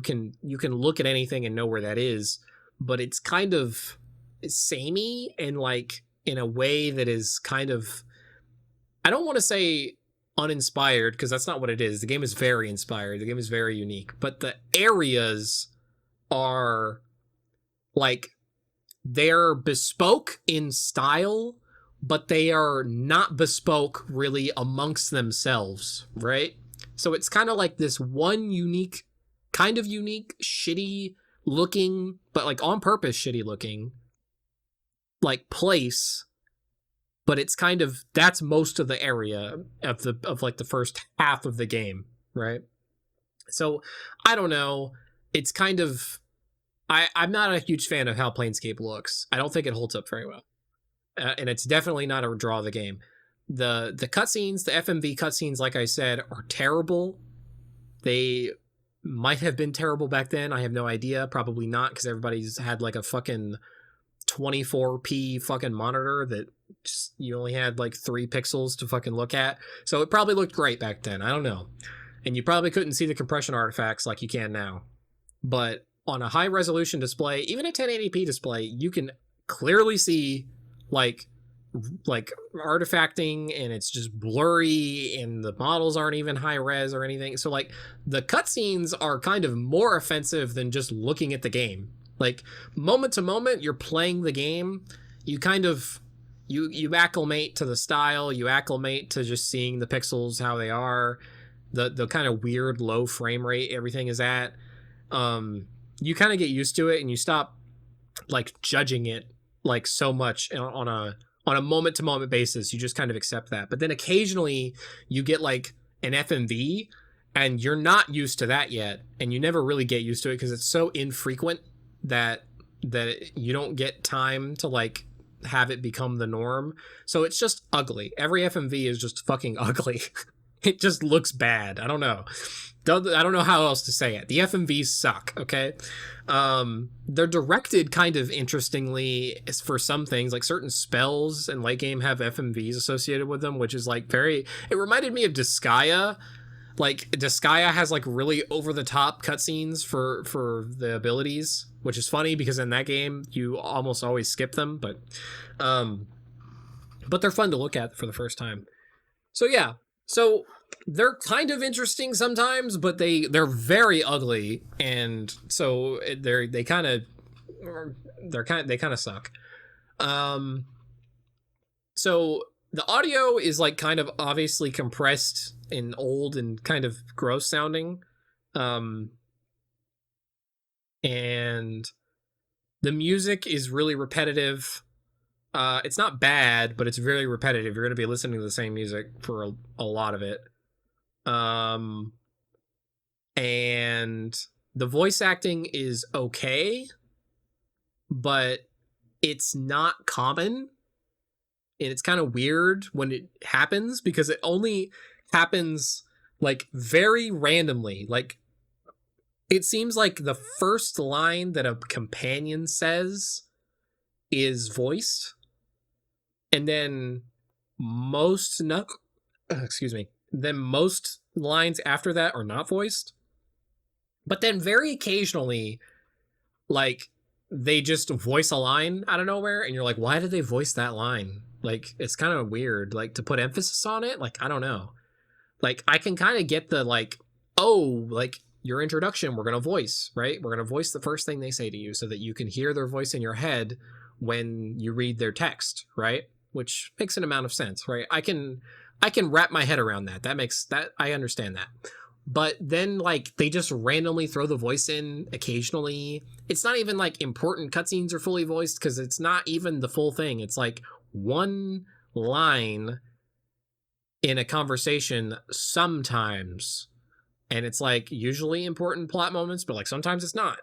can look at anything and know where that is, but it's kind of samey and like in a way that is kind of, I don't want to say uninspired, because that's not what it is. The game is very inspired. The game is very unique. But the areas are like, they're bespoke in style, but they are not bespoke really amongst themselves, right? So it's kind of like this one unique, shitty looking, but like on purpose shitty looking, like place. But it's kind of, that's most of the area of like the first half of the game, right? So I don't know. It's kind of, I'm not a huge fan of how Planescape looks. I don't think it holds up very well, and it's definitely not a draw of the game. The cutscenes, the FMV cutscenes, like I said, are terrible. They might have been terrible back then. I have no idea. Probably not, because everybody's had like a fucking 24p fucking monitor that just, you only had like 3 pixels to fucking look at. So it probably looked great back then. I don't know. And you probably couldn't see the compression artifacts like you can now. But on a high resolution display, even a 1080p display, you can clearly see like artifacting, and it's just blurry, and the models aren't even high res or anything. So like the cutscenes are kind of more offensive than just looking at the game. Like moment to moment, you're playing the game, you kind of you acclimate to the style, you acclimate to just seeing the pixels how they are, the kind of weird low frame rate everything is at. You kind of get used to it, and you stop like judging it like so much on a moment to moment basis. You just kind of accept that. But then occasionally you get like an FMV, and you're not used to that yet, and you never really get used to it because it's so infrequent that you don't get time to like have it become the norm. So it's just ugly. Every FMV is just fucking ugly. It just looks bad. I don't know how else to say it. The FMVs suck, okay? They're directed kind of interestingly for some things, like certain spells and late game have FMVs associated with them, which is like it reminded me of Disgaea. Like Disgaea has like really over the top cutscenes for the abilities, which is funny because in that game you almost always skip them. But but they're fun to look at for the first time. So yeah, so they're kind of interesting sometimes, but they're very ugly, and so they kind of suck. So the audio is like kind of obviously compressed and old and kind of gross sounding. And the music is really repetitive. It's not bad, but it's very repetitive. You're going to be listening to the same music for a lot of it. And the voice acting is okay, but it's not common. And it's kind of weird when it happens because it only happens like very randomly. Like, it seems like the first line that a companion says is voiced, and then most lines after that are not voiced. But then very occasionally, like, they just voice a line out of nowhere, and you're like, why did they voice that line? Like, it's kind of weird, like, to put emphasis on it. Like, I don't know. Like, I can kind of get the, like, oh, like, your introduction, we're going to voice, right? We're going to voice the first thing they say to you so that you can hear their voice in your head when you read their text, right? Which makes an amount of sense, right? I can wrap my head around that. I understand that. But then, like, they just randomly throw the voice in occasionally. It's not even like important cutscenes are fully voiced because it's not even the full thing. It's like one line in a conversation sometimes. And it's like usually important plot moments, but like sometimes it's not.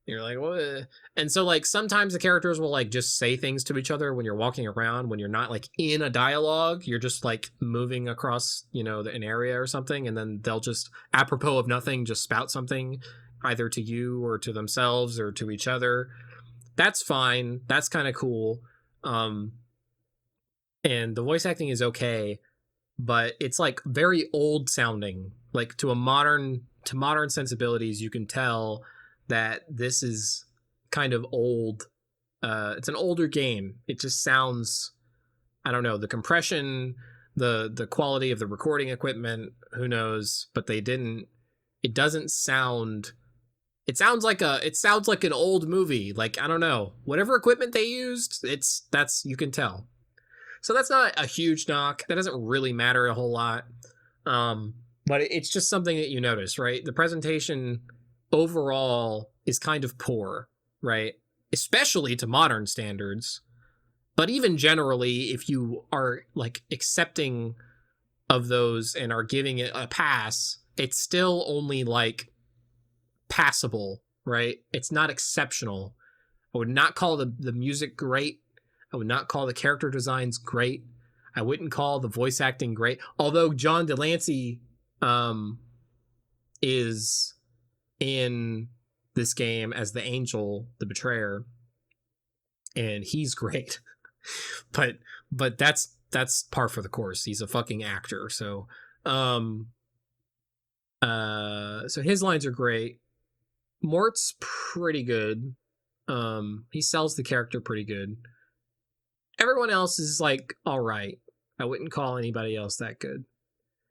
You're like, what? And so like sometimes the characters will like just say things to each other when you're walking around, when you're not like in a dialogue, you're just like moving across, you know, an area or something. And then they'll just, apropos of nothing, just spout something either to you or to themselves or to each other. That's fine. That's kind of cool. And the voice acting is okay, but it's like very old sounding. Like to modern sensibilities, you can tell that this is kind of old. It's an older game. It just sounds, I don't know, the compression, the quality of the recording equipment, who knows, but it doesn't sound, it sounds like an old movie. Like, I don't know, whatever equipment they used, you can tell. So that's not a huge knock. That doesn't really matter a whole lot. But it's just something that you notice, right? The presentation overall is kind of poor, right? Especially to modern standards. But even generally, if you are like accepting of those and are giving it a pass, it's still only like passable, right? It's not exceptional. I would not call the music great. I would not call the character designs great. I wouldn't call the voice acting great. Although John Delancey is in this game as the angel, the betrayer, and he's great. but that's par for the course. He's a fucking actor. So so his lines are great. Mort's pretty good. He sells the character pretty good. Everyone else is like all right. I wouldn't call anybody else that good.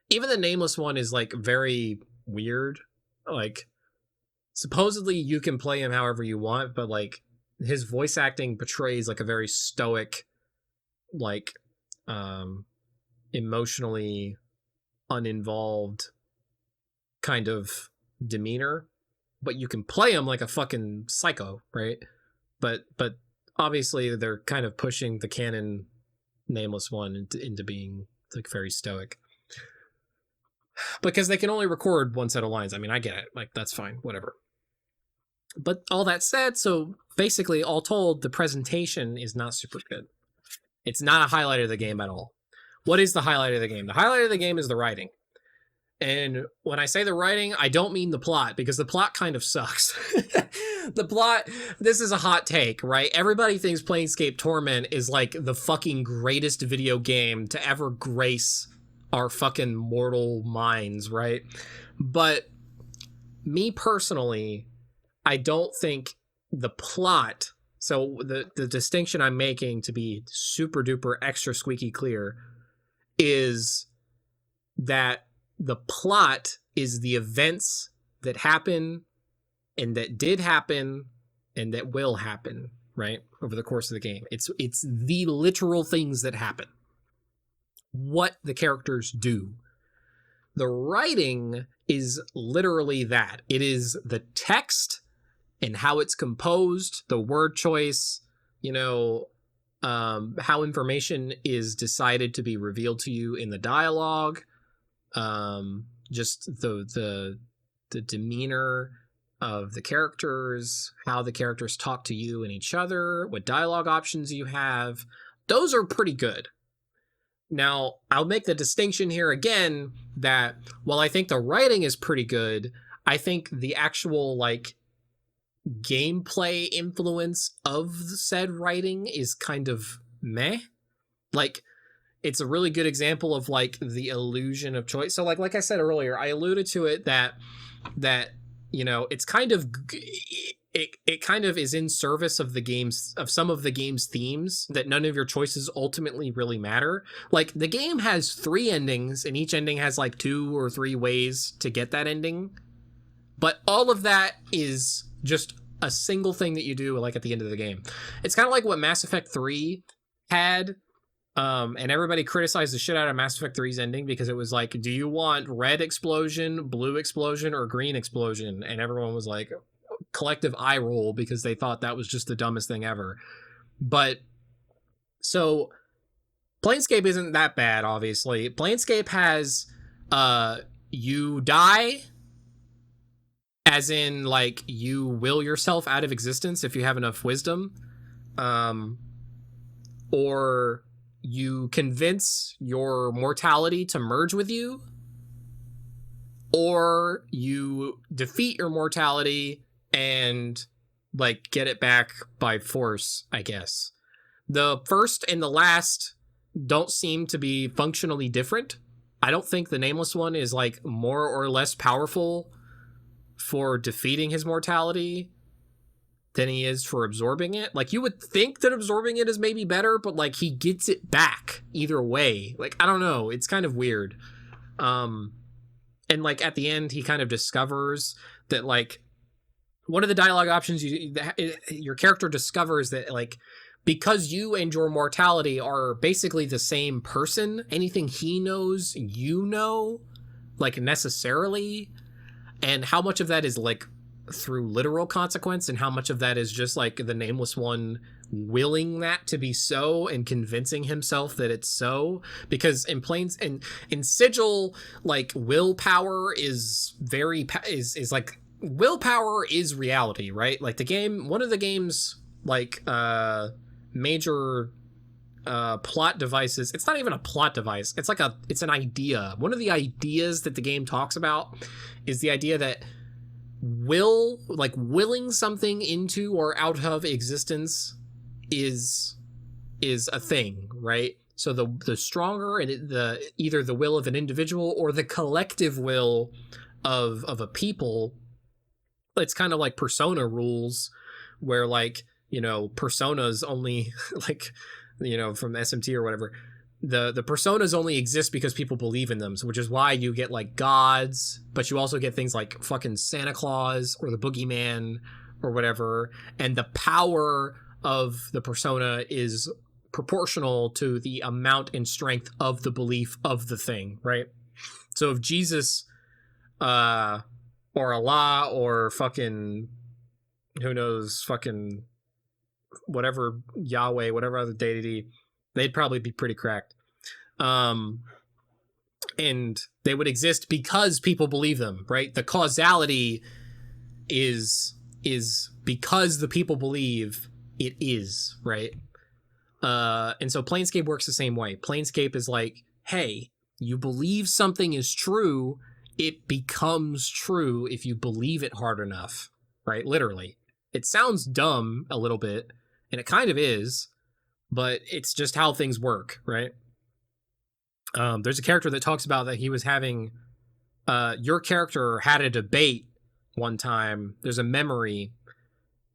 Even the nameless one is like very weird. Like supposedly you can play him however you want, but like his voice acting portrays like a very stoic, like emotionally uninvolved kind of demeanor, but you can play him like a fucking psycho, right? But obviously they're kind of pushing the canon nameless one into being like very stoic, because they can only record one set of lines. I mean, I get it, like that's fine, whatever. But all that said, so basically all told, the presentation is not super good. It's not a highlight of the game at all. What is the highlight of the game? The highlight of the game is the writing. And when I say the writing, I don't mean the plot, because the plot kind of sucks. The plot, this is a hot take, right? Everybody thinks Planescape Torment is like the fucking greatest video game to ever grace our fucking mortal minds, right? But me personally, I don't think the plot So the distinction I'm making, to be super duper extra squeaky clear, is that the plot is the events that happen and that did happen and that will happen, right, over the course of the game. It's the literal things that happen, what the characters do. The writing is literally that. It is the text and how it's composed, the word choice, how information is decided to be revealed to you in the dialogue, just the demeanor of the characters, how the characters talk to you and each other, what dialogue options you have. Those are pretty good. Now, I'll make the distinction here again that while I think the writing is pretty good, I think the actual gameplay influence of said writing is kind of meh. It's a really good example of the illusion of choice. So like I said earlier, I alluded to it that it's kind of it kind of is in service of some of the game's themes, that none of your choices ultimately really matter. The game has 3 endings, and each ending has 2 or 3 ways to get that ending, but all of that is just a single thing that you do at the end of the game. It's kind of like what Mass Effect 3 had. And everybody criticized the shit out of Mass Effect 3's ending because it was do you want red explosion, blue explosion, or green explosion? And everyone was collective eye roll because they thought that was just the dumbest thing ever. But so Planescape isn't that bad, obviously. Planescape has you die, as in you will yourself out of existence if you have enough wisdom, or you convince your mortality to merge with you, or you defeat your mortality and get it back by force, I guess. The first and the last don't seem to be functionally different. I don't think the nameless one is more or less powerful for defeating his mortality than he is for absorbing it. You would think that absorbing it is maybe better, but he gets it back either way. I don't know, it's kind of weird. And at the end he kind of discovers that one of the dialogue options, your character discovers that because you and your mortality are basically the same person, anything he knows you know necessarily, and how much of that is through literal consequence and how much of that is just the nameless one willing that to be so and convincing himself that it's so. Because in Sigil, willpower is willpower is reality, right? The game, one of the game's major plot devices, it's not even a plot device, it's an idea. One of the ideas that the game talks about is the idea that willing something into or out of existence is a thing, right? So the stronger and either the will of an individual or the collective will of a people. It's kind of like Persona rules, where personas only from SMT or whatever, the personas only exist because people believe in them. So which is why you get gods, but you also get things like fucking Santa Claus or the boogeyman or whatever, and the power of the persona is proportional to the amount and strength of the belief of the thing, right? So if Jesus or Allah or fucking who knows, fucking whatever, Yahweh, whatever other deity, they'd probably be pretty cracked. And they would exist because people believe them, right? The causality is because the people believe it is, right? And so Planescape works the same way. Planescape is hey, you believe something is true, it becomes true if you believe it hard enough, right? Literally. It sounds dumb a little bit, and it kind of is, but it's just how things work, right? There's a character that talks about that he was having, your character had a debate one time. There's a memory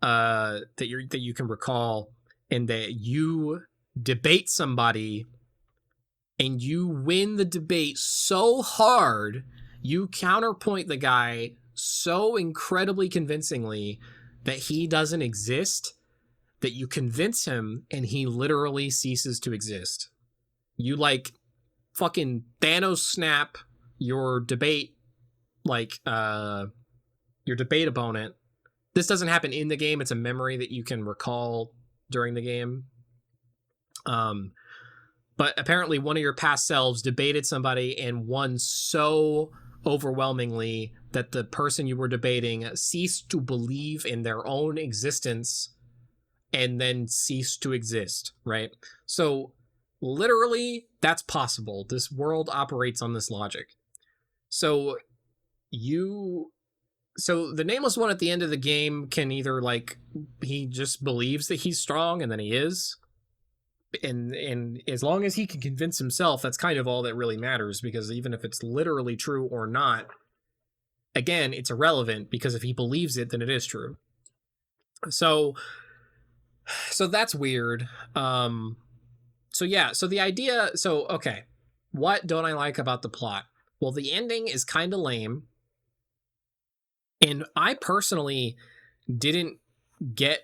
that you can recall, and that you debate somebody and you win the debate so hard, you counterpoint the guy so incredibly convincingly that he doesn't exist, that you convince him and he literally ceases to exist. You like fucking Thanos snap your debate, like your debate opponent. This doesn't happen in the game, it's a memory that you can recall during the game. But apparently one of your past selves debated somebody and won so overwhelmingly that the person you were debating ceased to believe in their own existence and then ceased to exist, right? So literally, that's possible. This world operates on this logic. So the nameless one at the end of the game can either, like, he just believes that he's strong and then he is, and as long as he can convince himself, that's kind of all that really matters, because even if it's literally true or not, again, it's irrelevant, because if he believes it, then it is true. So that's weird. Okay, what don't I like about the plot? Well, the ending is kind of lame, and I personally didn't get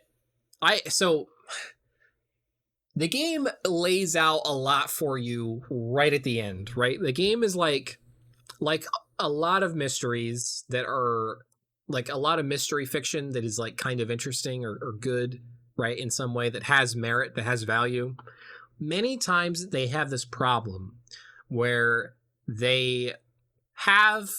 the game lays out a lot for you right at the end, right? The game is like a lot of mysteries that are like a lot of mystery fiction that is like kind of interesting or good, right? In some way that has merit, that has value. Many times they have this problem where they have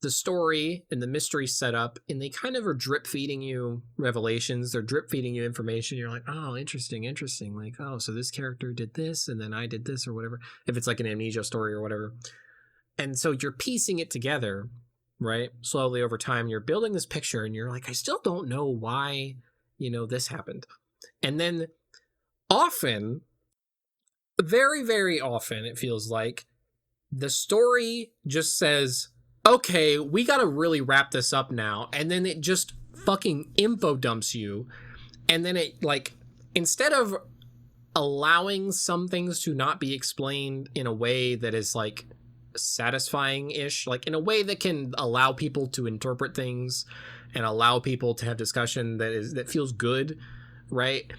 the story and the mystery set up, and they kind of are drip feeding you revelations. They're drip feeding you information. You're like, oh, interesting. Like, oh, so this character did this, and then I did this, or whatever. If it's like an amnesia story or whatever. And so you're piecing it together, right? Slowly over time, you're building this picture, and you're like, I still don't know why, this happened. And then often, very, very often, it feels like the story just says, okay, we gotta really wrap this up now, and then it just fucking info dumps you, and then it, like, instead of allowing some things to not be explained in a way that is like satisfying-ish, like in a way that can allow people to interpret things and allow people to have discussion that feels good, right?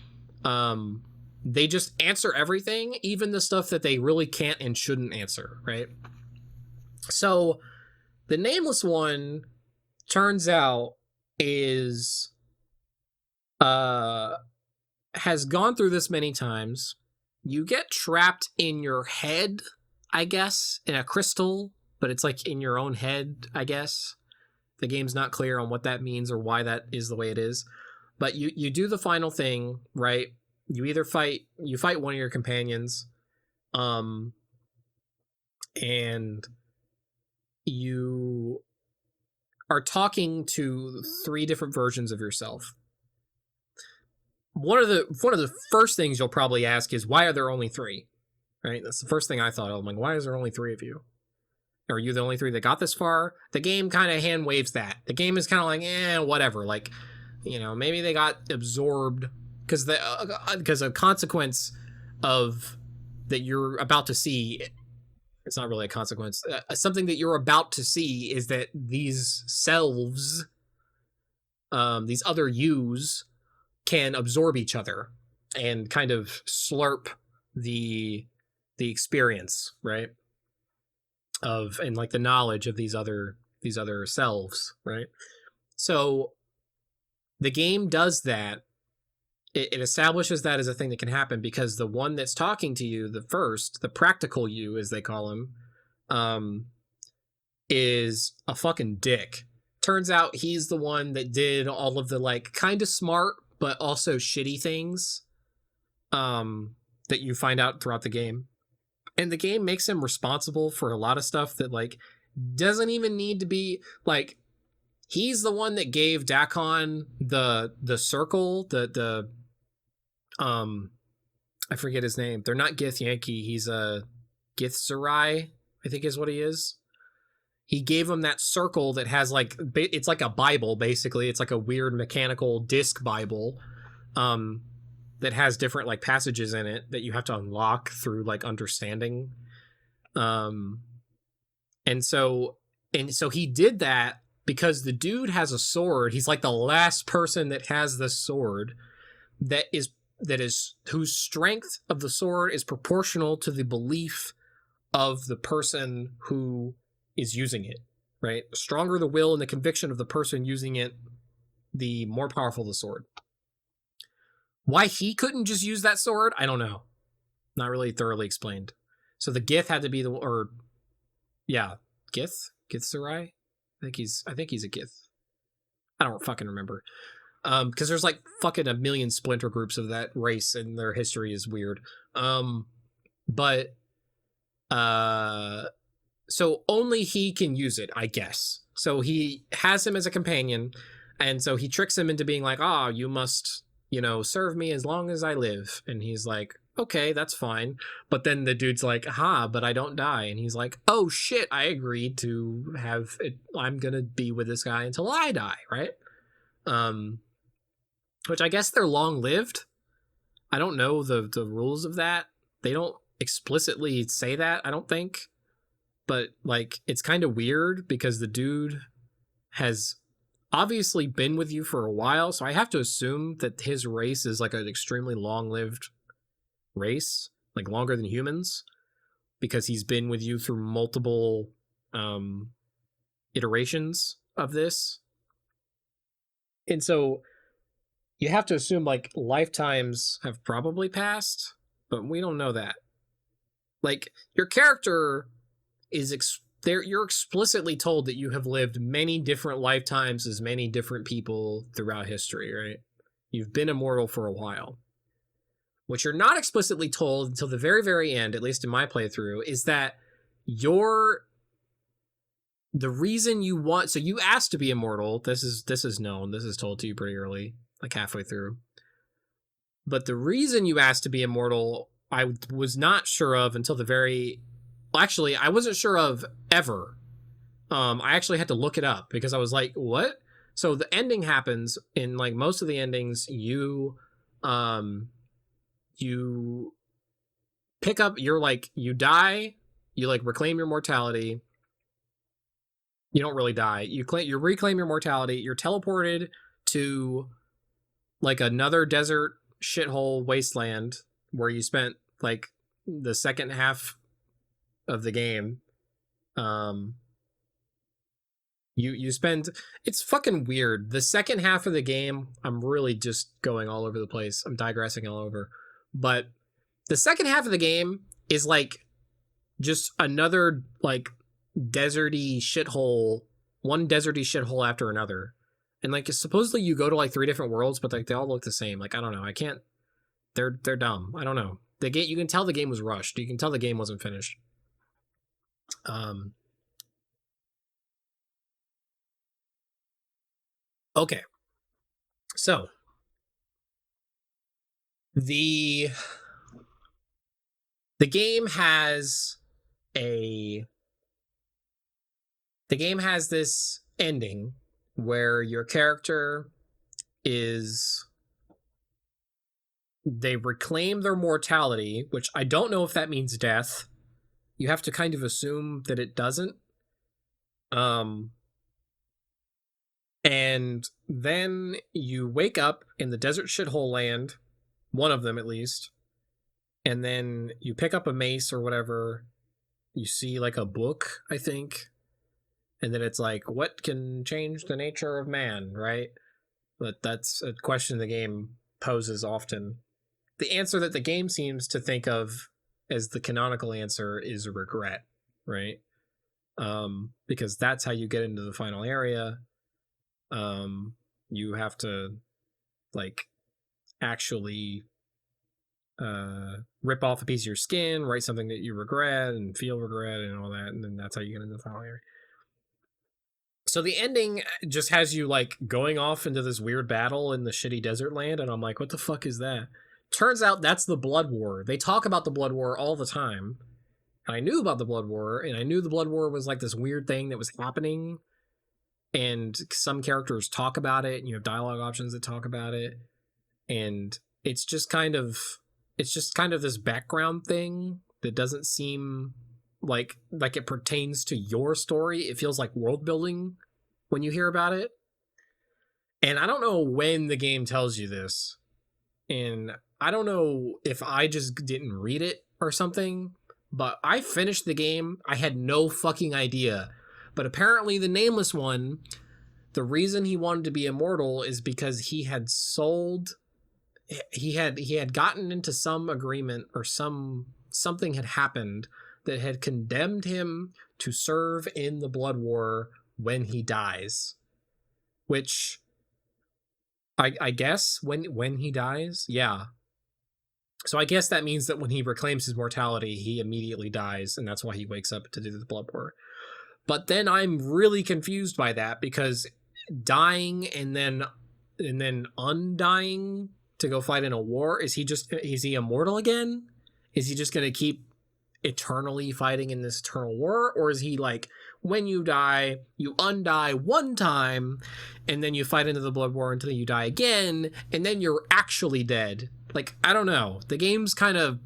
They just answer everything, even the stuff that they really can't and shouldn't answer, right? So the nameless one, turns out, is has gone through this many times. You get trapped in your head, I guess, in a crystal, but it's like in your own head, I guess. The game's not clear on what that means or why that is the way it is. But you do the final thing, right? You either fight one of your companions, and you are talking to 3 different versions of yourself. One of the first things you'll probably ask is, why are there only 3? Right? That's the first thing I thought of. I'm like, why is there only 3 of you? Are you the only 3 that got this far? The game kind of hand waves that. The game is kind of like, whatever. Like, maybe they got absorbed because a consequence of that you're about to see. It's not really a consequence. Something that you're about to see is that these selves, these other yous, can absorb each other and kind of slurp the experience, right? And like the knowledge of these other selves, right? So the game does that. It establishes that as a thing that can happen, because the one that's talking to you, the practical you, as they call him, is a fucking dick. Turns out he's the one that did all of the, like, kind of smart but also shitty things that you find out throughout the game. And the game makes him responsible for a lot of stuff that, like, doesn't even need to be, like, he's the one that gave Dakon the circle, I forget his name. They're not Gith Yankee. He's a Githzerai, I think is what he is. he gave him that circle that has like, it's like a Bible, basically. It's like a weird mechanical disc Bible that has different like passages in it that you have to unlock through like understanding. And so he did that because the dude has a sword. He's like the last person that has this sword that is whose strength of the sword is proportional to the belief of the person who is using it, right? The stronger the will and the conviction of the person using it, the more powerful the sword. Why he couldn't just use that sword, I don't know. Not really thoroughly explained. So the Gith had to be Gith? Githzerai? I think he's a Gith. I don't fucking remember. Because there's like fucking a million splinter groups of that race and their history is weird. So only he can use it, I guess. So he has him as a companion, and so he tricks him into being like, you must, serve me as long as I live. And he's like, okay, that's fine. But then the dude's like, but I don't die. And he's like, oh shit, I agreed to have it. I'm gonna be with this guy until I die, right? Which I guess they're long-lived. I don't know the rules of that. They don't explicitly say that, I don't think. But, like, it's kind of weird because the dude has obviously been with you for a while, so I have to assume that his race is, like, an extremely long-lived race, like, longer than humans, because he's been with you through multiple iterations of this. And so you have to assume like lifetimes have probably passed, but we don't know that. Like your character is you're explicitly told that you have lived many different lifetimes as many different people throughout history, right? You've been immortal for a while. What you're not explicitly told until the very, very end, at least in my playthrough, is that the reason you want, so you asked to be immortal. This is known. This is told to you pretty early, like halfway through. But the reason you asked to be immortal, I was not sure of until actually, I wasn't sure of ever. I actually had to look it up because I was like, what? So the ending happens in like most of the endings, you pick up, you die, you like reclaim your mortality. You don't really die. You reclaim your mortality. You're teleported to like another desert shithole wasteland where you spent like the second half of the game. You spend, it's fucking weird. The second half of the game, I'm really just going all over the place. I'm digressing all over. But the second half of the game is like just another like deserty shithole, one deserty shithole after another. And like supposedly you go to like 3 different worlds, but like they all look the same. Like I don't know. I can't, they're dumb. I don't know. The game, you can tell the game was rushed. You can tell the game wasn't finished. Okay. So the game has this ending where your character they reclaim their mortality, which I don't know if that means death. You have to kind of assume that it doesn't. And then you wake up in the desert shithole land, one of them at least, and then you pick up a mace or whatever. You see like a book, I think, and then it's like, what can change the nature of man, right? But that's a question the game poses often. The answer that the game seems to think of as the canonical answer is regret, right? Because that's how you get into the final area. You have to like actually rip off a piece of your skin, write something that you regret and feel regret and all that, and then that's how you get into the final area. So the ending just has you like going off into this weird battle in the shitty desert land, and I'm like, what the fuck is that? Turns out that's the Blood War. They talk about the Blood War all the time. And I knew about the Blood War, and I knew the Blood War was like this weird thing that was happening, and some characters talk about it, and you have dialogue options that talk about it, and it's just kind of this background thing that doesn't seem like it pertains to your story. It feels like world building when you hear about it. And I don't know when the game tells you this, and I don't know if I just didn't read it or something, but I finished the game. I had no fucking idea. But apparently the Nameless One, the reason he wanted to be immortal is because he had gotten into some agreement, or something had happened that had condemned him to serve in the Blood War when he dies. Which I guess when he dies, yeah. So I guess that means that when he reclaims his mortality, he immediately dies, and that's why he wakes up to do the Blood War. But then I'm really confused by that, because dying and then undying to go fight in a war, is he immortal again? Is he just going to keep eternally fighting in this eternal war? Or is he like, when you die, you undie one time, and then you fight into the Blood War until you die again, and then you're actually dead? Like, I don't know. The game's kind of...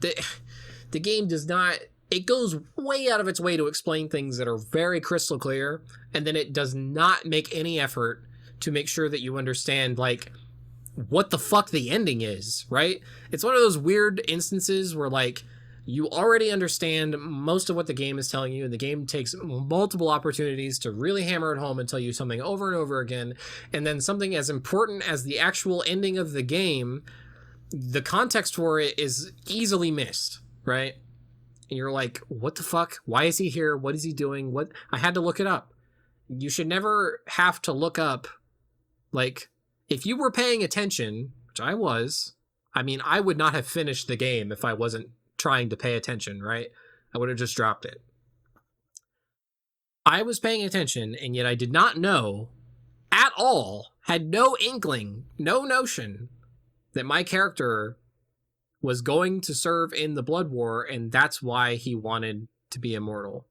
The game does not... It goes way out of its way to explain things that are very crystal clear, and then it does not make any effort to make sure that you understand, like, what the fuck the ending is, right? It's one of those weird instances where, like, you already understand most of what the game is telling you, and the game takes multiple opportunities to really hammer it home and tell you something over and over again, and then something as important as the actual ending of the game, the context for it is easily missed, right? And you're like, what the fuck? Why is he here? What is he doing? What? I had to look it up. You should never have to look up, like, if you were paying attention, which I was, I mean, I would not have finished the game if I wasn't trying to pay attention, right? I would have just dropped it. I was paying attention, and yet I did not know at all, had no inkling, no notion that my character was going to serve in the Blood War, and that's why he wanted to be immortal.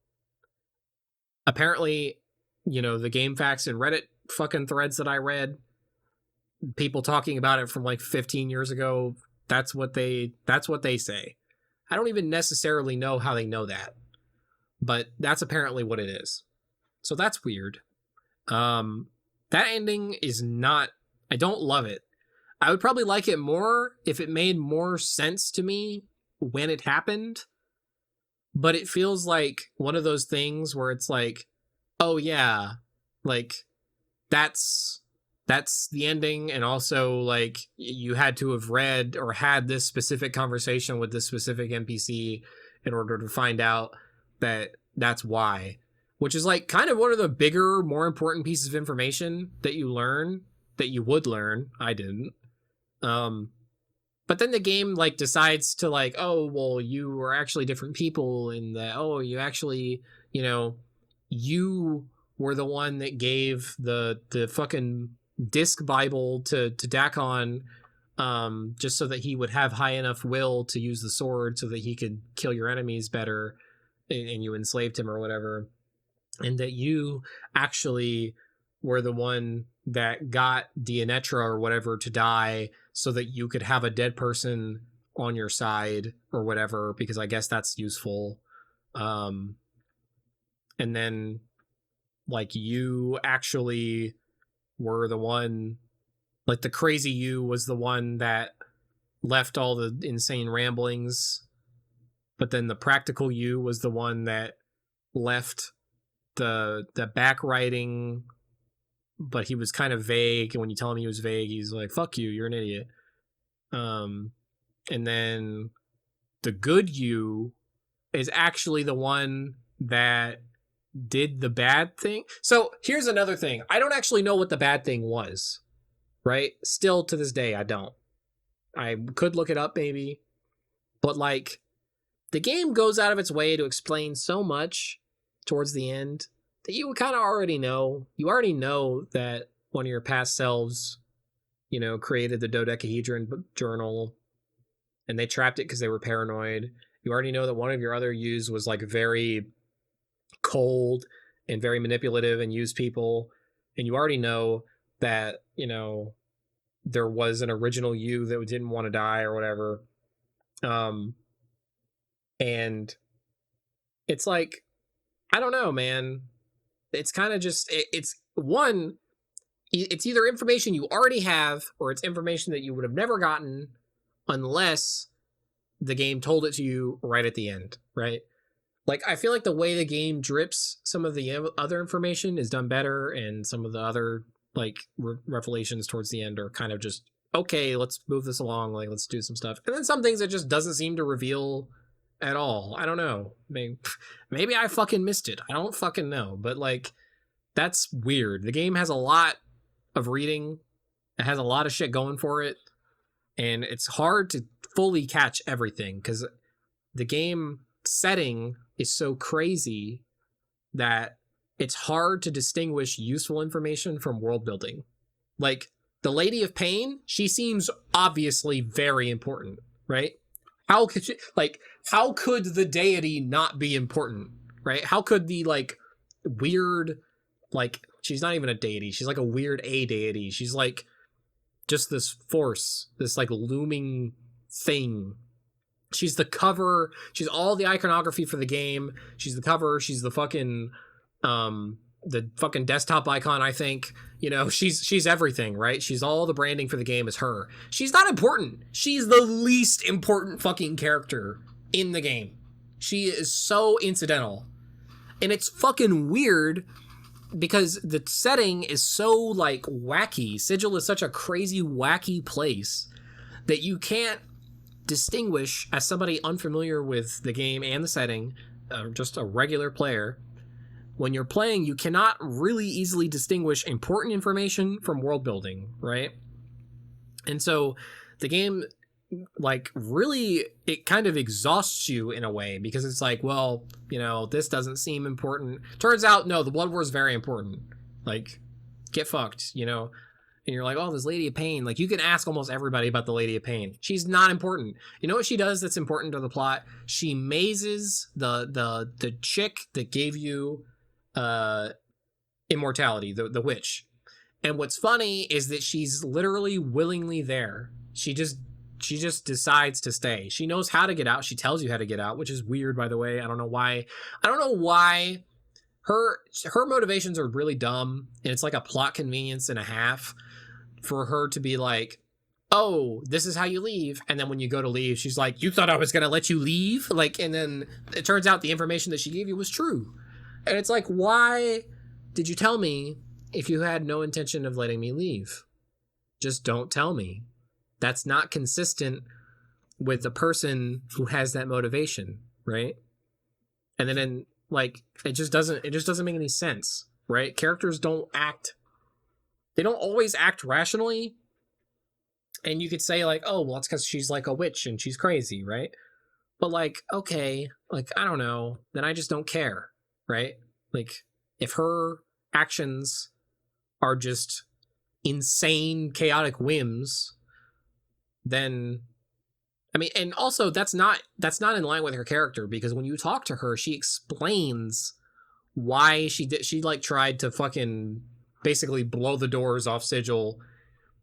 Apparently, you know, the game facts and Reddit fucking threads that I read, people talking about it from like 15 years ago, that's what they say. I don't even necessarily know how they know that, but that's apparently what it is. So that's weird. That ending is not... I don't love it. I would probably like it more if it made more sense to me when it happened, but it feels like one of those things where it's like, oh yeah, like, that's the ending, and also, like, you had to have read or had this specific conversation with this specific NPC in order to find out that that's why. Which is, like, kind of one of the bigger, more important pieces of information that you learn, that you would learn. I didn't. But then the game, like, decides to, like, oh, well, you were actually different people, and that, oh, you actually, you know, you were the one that gave the fucking disc Bible to Dakon, just so that he would have high enough will to use the sword so that he could kill your enemies better, and you enslaved him or whatever, and that you actually were the one that got Dianetra or whatever to die so that you could have a dead person on your side or whatever, because I guess that's useful. And then, like, you actually were the one, like, the crazy you was the one that left all the insane ramblings, but then the practical you was the one that left the backwriting, but he was kind of vague, and when you tell him he was vague, he's like, fuck you, you're an idiot. And then the good you is actually the one that did the bad thing. So here's another thing. I don't actually know what the bad thing was, right? Still to this day, I don't. I could look it up maybe, but, like, the game goes out of its way to explain so much towards the end that you kind of already know. You already know that one of your past selves, you know, created the dodecahedron journal, and they trapped it because they were paranoid. You already know that one of your other U's was like very cold and very manipulative and used people. And you already know that, you know, there was an original U that didn't want to die or whatever. And it's like, I don't know, man. It's kind of just, it's either information you already have or it's information that you would have never gotten unless the game told it to you right at the end, right? Like, I feel like the way the game drips some of the other information is done better, and some of the other, like, revelations towards the end are kind of just, okay, let's move this along, like, let's do some stuff. And then some things it just doesn't seem to reveal at all. I don't know. Maybe I fucking missed it. I don't fucking know. But, like, that's weird. The game has a lot of reading. It has a lot of shit going for it. And it's hard to fully catch everything because the game setting is so crazy that it's hard to distinguish useful information from world building. Like, the Lady of Pain, she seems obviously very important, right? How could the deity not be important, right? How could the, like, weird, like, she's not even a deity, she's like a weird deity. She's like just this force, this like looming thing. She's the cover. She's all the iconography for the game. She's the cover. She's the fucking desktop icon, I think. You know, she's everything, right? She's all the branding for the game is her. She's not important. She's the least important fucking character in the game. She is so incidental. And it's fucking weird because the setting is so, like, wacky. Sigil is such a crazy, wacky place that you can't distinguish, as somebody unfamiliar with the game and the setting, just a regular player. When you're playing, you cannot really easily distinguish important information from world building, right? And so the game, like, really, it kind of exhausts you in a way because it's like, well, you know, this doesn't seem important. Turns out, no, the Blood War is very important. Like, get fucked, you know? And you're like, oh, this Lady of Pain. Like, you can ask almost everybody about the Lady of Pain. She's not important. You know what she does that's important to the plot? She mazes the chick that gave you immortality, the witch. And what's funny is that she's literally willingly there. She just decides to stay. She knows how to get out. She tells you how to get out, which is weird, by the way. I don't know why. Her motivations are really dumb, and it's like a plot convenience and a half for her to be like, oh, this is how you leave. And then when you go to leave, she's like, you thought I was going to let you leave? Like, and then it turns out the information that she gave you was true. And it's like, why did you tell me if you had no intention of letting me leave? Just don't tell me. That's not consistent with the person who has that motivation, right? And then, like, it just doesn't make any sense, right? Characters they don't always act rationally. And you could say, like, oh, well, it's because she's like a witch and she's crazy, right? But, like, okay, like, I don't know, then I just don't care, right? Like, if her actions are just insane, chaotic whims, then, I mean, and also that's not in line with her character, because when you talk to her, she explains why she like tried to fucking basically blow the doors off Sigil,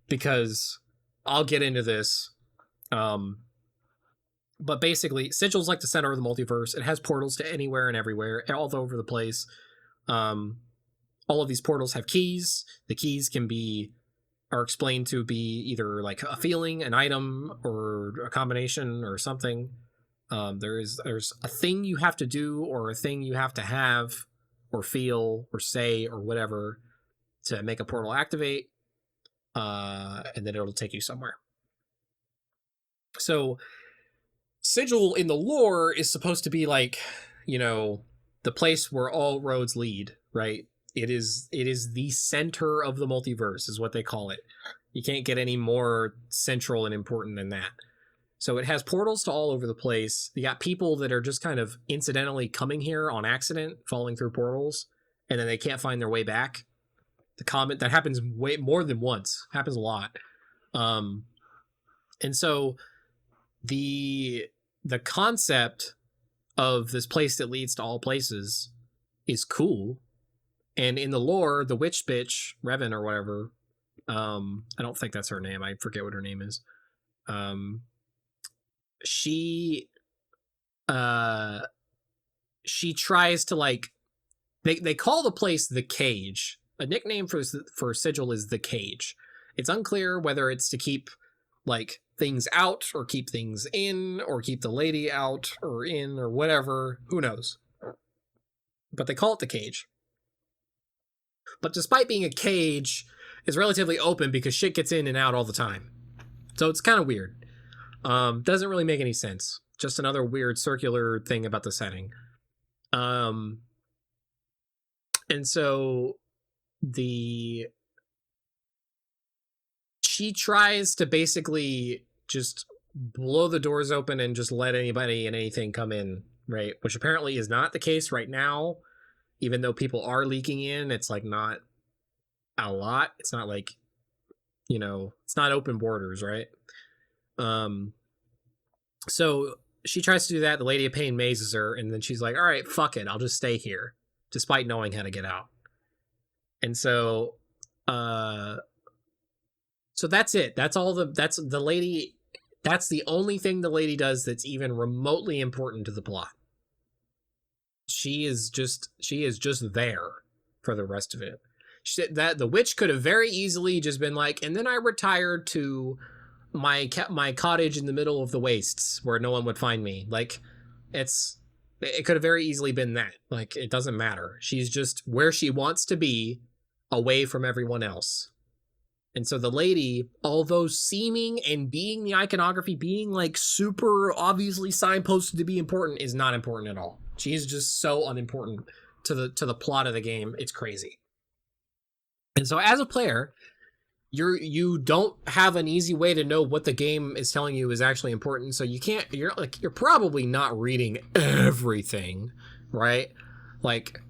because I'll get into this. But basically, Sigil's like the center of the multiverse. It has portals to anywhere and everywhere, all over the place. All of these portals have keys. The keys are explained to be either like a feeling, an item, or a combination or something. There's a thing you have to do, or a thing you have to have or feel or say or whatever to make a portal activate, and then it'll take you somewhere. So Sigil in the lore is supposed to be like, you know, the place where all roads lead, right? It is the center of the multiverse, is what they call it. You can't get any more central and important than that. So it has portals to all over the place. You got people that are just kind of incidentally coming here on accident, falling through portals, and then they can't find their way back. The comment that happens way more than once, happens a lot. And so the the concept of this place that leads to all places is cool. And in the lore, the witch bitch, Revan or whatever, I don't think that's her name. I forget what her name is. She tries to, like, they call the place the Cage. A nickname for Sigil is the Cage. It's unclear whether it's to keep, like, things out or keep things in or keep the lady out or in or whatever. Who knows? But they call it the Cage. But despite being a cage, it's relatively open because shit gets in and out all the time. So it's kind of weird. Doesn't really make any sense. Just another weird circular thing about the setting. And so she tries to basically just blow the doors open and just let anybody and anything come in, right? Which apparently is not the case right now. Even though people are leaking in, it's like not a lot. It's not like, you know, it's not open borders, right? So she tries to do that. The Lady of Pain mazes her, and then she's like, all right, fuck it, I'll just stay here, despite knowing how to get out. And so so that's it. That's the lady. That's the only thing the lady does that's even remotely important to the plot. She is just there for the rest of it. That the witch could have very easily just been like, and then I retired to my cottage in the middle of the wastes where no one would find me. Like, it could have very easily been that. Like, it doesn't matter. She's just where she wants to be, away from everyone else. And so the lady, although seeming and being the iconography, being like super obviously signposted to be important, is not important at all. She's just so unimportant to the plot of the game. It's crazy. And so as a player, you don't have an easy way to know what the game is telling you is actually important. So you're probably not reading everything, right? Like,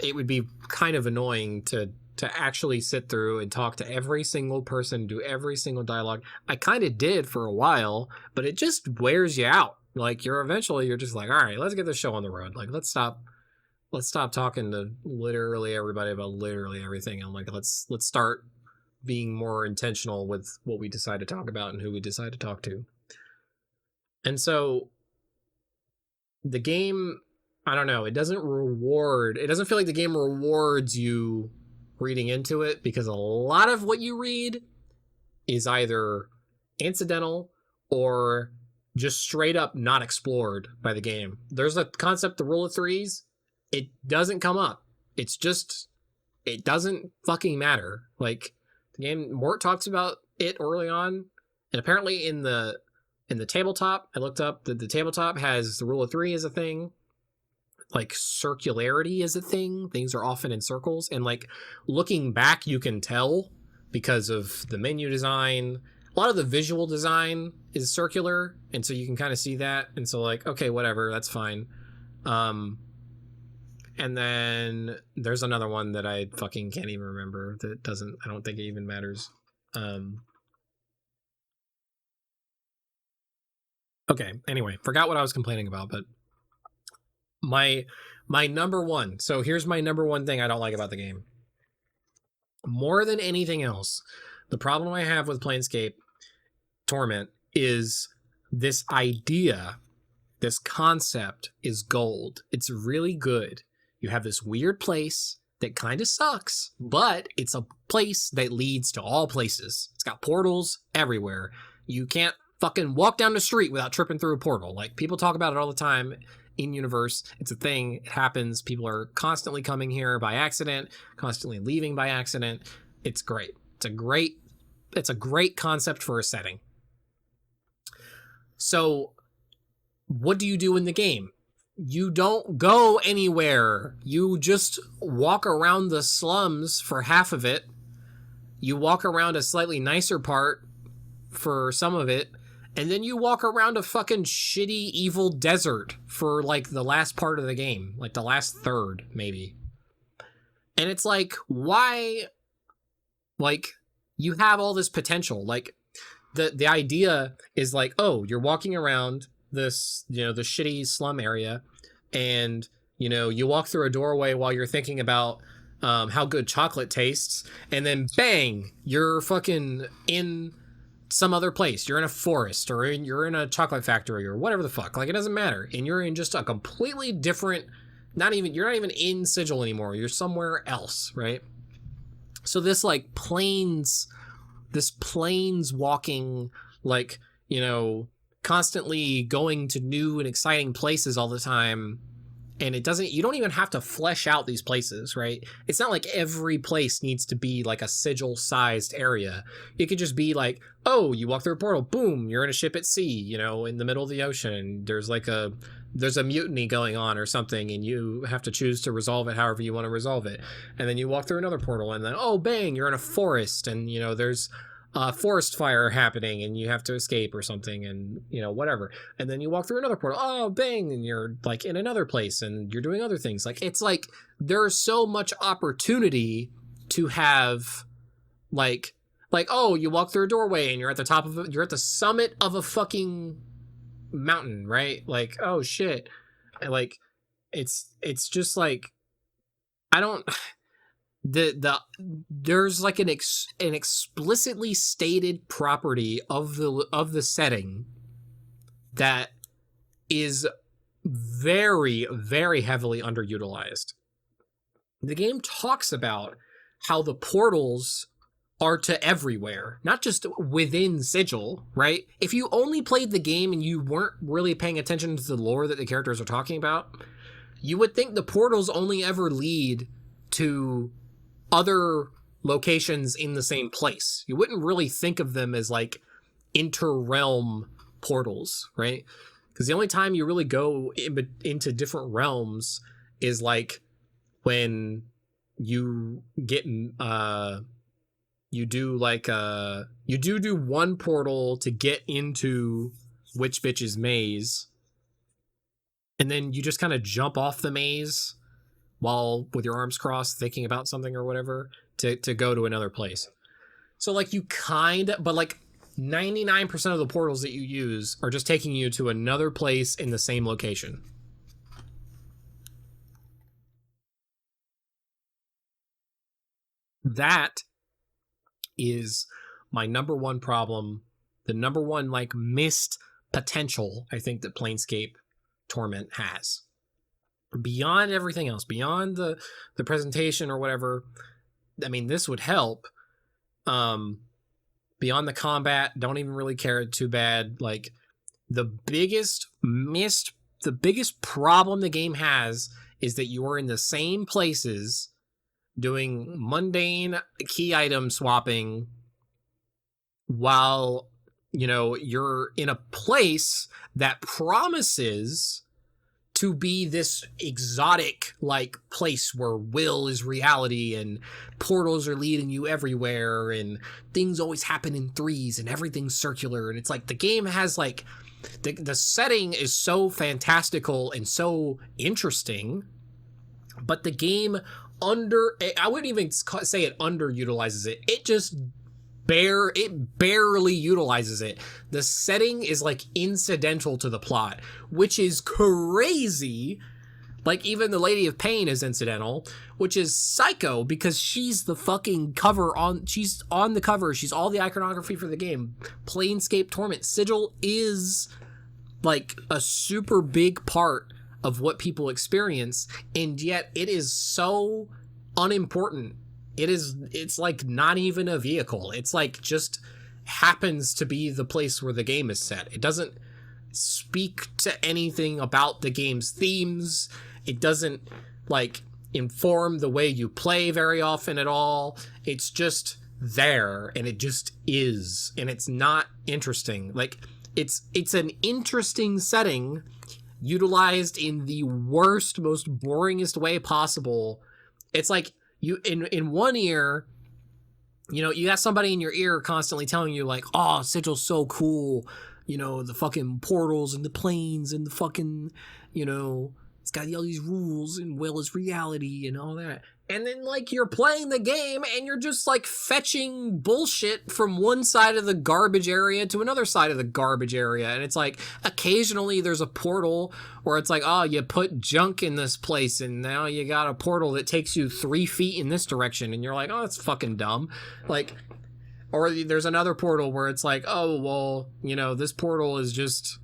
it would be kind of annoying to actually sit through and talk to every single person, do every single dialogue. I kind of did for a while, but it just wears you out. Like, you're just like, all right, let's get this show on the road. Like, let's stop talking to literally everybody about literally everything. I'm like, let's start being more intentional with what we decide to talk about and who we decide to talk to. And so the game, I don't know, it doesn't feel like the game rewards you reading into it, because a lot of what you read is either incidental or just straight up not explored by the game. There's a concept, the rule of threes. It doesn't come up. It's just, it doesn't fucking matter. Like, the game, Mort talks about it early on, and apparently in the tabletop, I looked up that the tabletop has the rule of three as a thing. Like, circularity is a thing. Things are often in circles, and like, looking back, you can tell because of the menu design. A lot of the visual design is circular, and so you can kind of see that. And so, like, okay, whatever, that's fine. And then there's another one that I fucking can't even remember. I don't think it even matters. Okay, anyway, forgot what I was complaining about, but my number one. So here's my number one thing I don't like about the game. More than anything else, the problem I have with Planescape Torment is this idea, this concept is gold. It's really good. You have this weird place that kind of sucks, but it's a place that leads to all places. It's got portals everywhere. You can't fucking walk down the street without tripping through a portal. Like, people talk about it all the time in universe. It's a thing. It happens. People are constantly coming here by accident, constantly leaving by accident. It's great. It's a great concept for a setting. So what do you do in the game? You don't go anywhere. You just walk around the slums for half of it. You walk around a slightly nicer part for some of it. And then you walk around a fucking shitty, evil desert for, like, the last part of the game. Like, the last third, maybe. And it's like, why? Like, you have all this potential. Like, the idea is like, oh, you're walking around this, the shitty slum area, and you walk through a doorway while you're thinking about how good chocolate tastes, and then bang, you're fucking in some other place. You're in a forest, or you're in a chocolate factory, or whatever the fuck. Like, it doesn't matter, and you're in just a completely different. You're not even in Sigil anymore. You're somewhere else, right? So this plains walking, like, constantly going to new and exciting places all the time. And you don't even have to flesh out these places, right? It's not like every place needs to be like a Sigil-sized area. It could just be like, oh, you walk through a portal, boom, you're in a ship at sea, in the middle of the ocean. There's a mutiny going on or something, and you have to choose to resolve it however you want to resolve it. And then you walk through another portal, and then, oh, bang, you're in a forest, and, there's a forest fire happening and you have to escape or something, and whatever. And then you walk through another portal, oh bang, and you're like in another place and you're doing other things. Like, it's like there's so much opportunity to have like oh, you walk through a doorway and you're at the summit of a fucking mountain, right? Like, oh shit. Like, it's just like, I don't there's like an explicitly stated property of the setting that is very, very heavily underutilized. The game talks about how the portals are to everywhere, not just within Sigil, right? If you only played the game and you weren't really paying attention to the lore that the characters are talking about, you would think the portals only ever lead to other locations in the same place. You wouldn't really think of them as like inter-realm portals, right? Because the only time you really go into different realms is like when you get you do one portal to get into Witch Bitch's maze, and then you just kind of jump off the maze while with your arms crossed thinking about something or whatever to go to another place. So like but like 99% of the portals that you use are just taking you to another place in the same location. That is my number one problem, the number one like missed potential I think that Planescape Torment has. Beyond everything else, beyond the presentation or whatever, I mean, this would help. Beyond the combat, don't even really care too bad. Like, the biggest problem the game has is that you are in the same places doing mundane key item swapping while you're in a place that promises to be this exotic like place where will is reality and portals are leading you everywhere and things always happen in threes and everything's circular. And it's like the game has like the setting is so fantastical and so interesting, but the game I wouldn't even say it underutilizes it. It just barely utilizes it. The setting is like incidental to the plot, which is crazy. Like, even the Lady of Pain is incidental, which is psycho because she's the fucking she's on the cover. She's all the iconography for the game. Planescape Torment. Sigil is like a super big part of what people experience, and yet it is so unimportant. It's like not even a vehicle. It's like just happens to be the place where the game is set. It doesn't speak to anything about the game's themes. It doesn't like inform the way you play very often at all. It's just there, and it just is, and it's not interesting. Like, it's an interesting setting utilized in the worst, most boringest way possible. It's like you in one ear, you got somebody in your ear constantly telling you like, oh, Sigil's so cool, the fucking portals and the planes and the fucking, it's got all these rules and will is reality and all that. And then, like, you're playing the game and you're just, like, fetching bullshit from one side of the garbage area to another side of the garbage area. And it's like, occasionally there's a portal where it's like, oh, you put junk in this place and now you got a portal that takes you 3 feet in this direction. And you're like, oh, that's fucking dumb. Like, or there's another portal where it's like, oh, well, you know, this portal is just,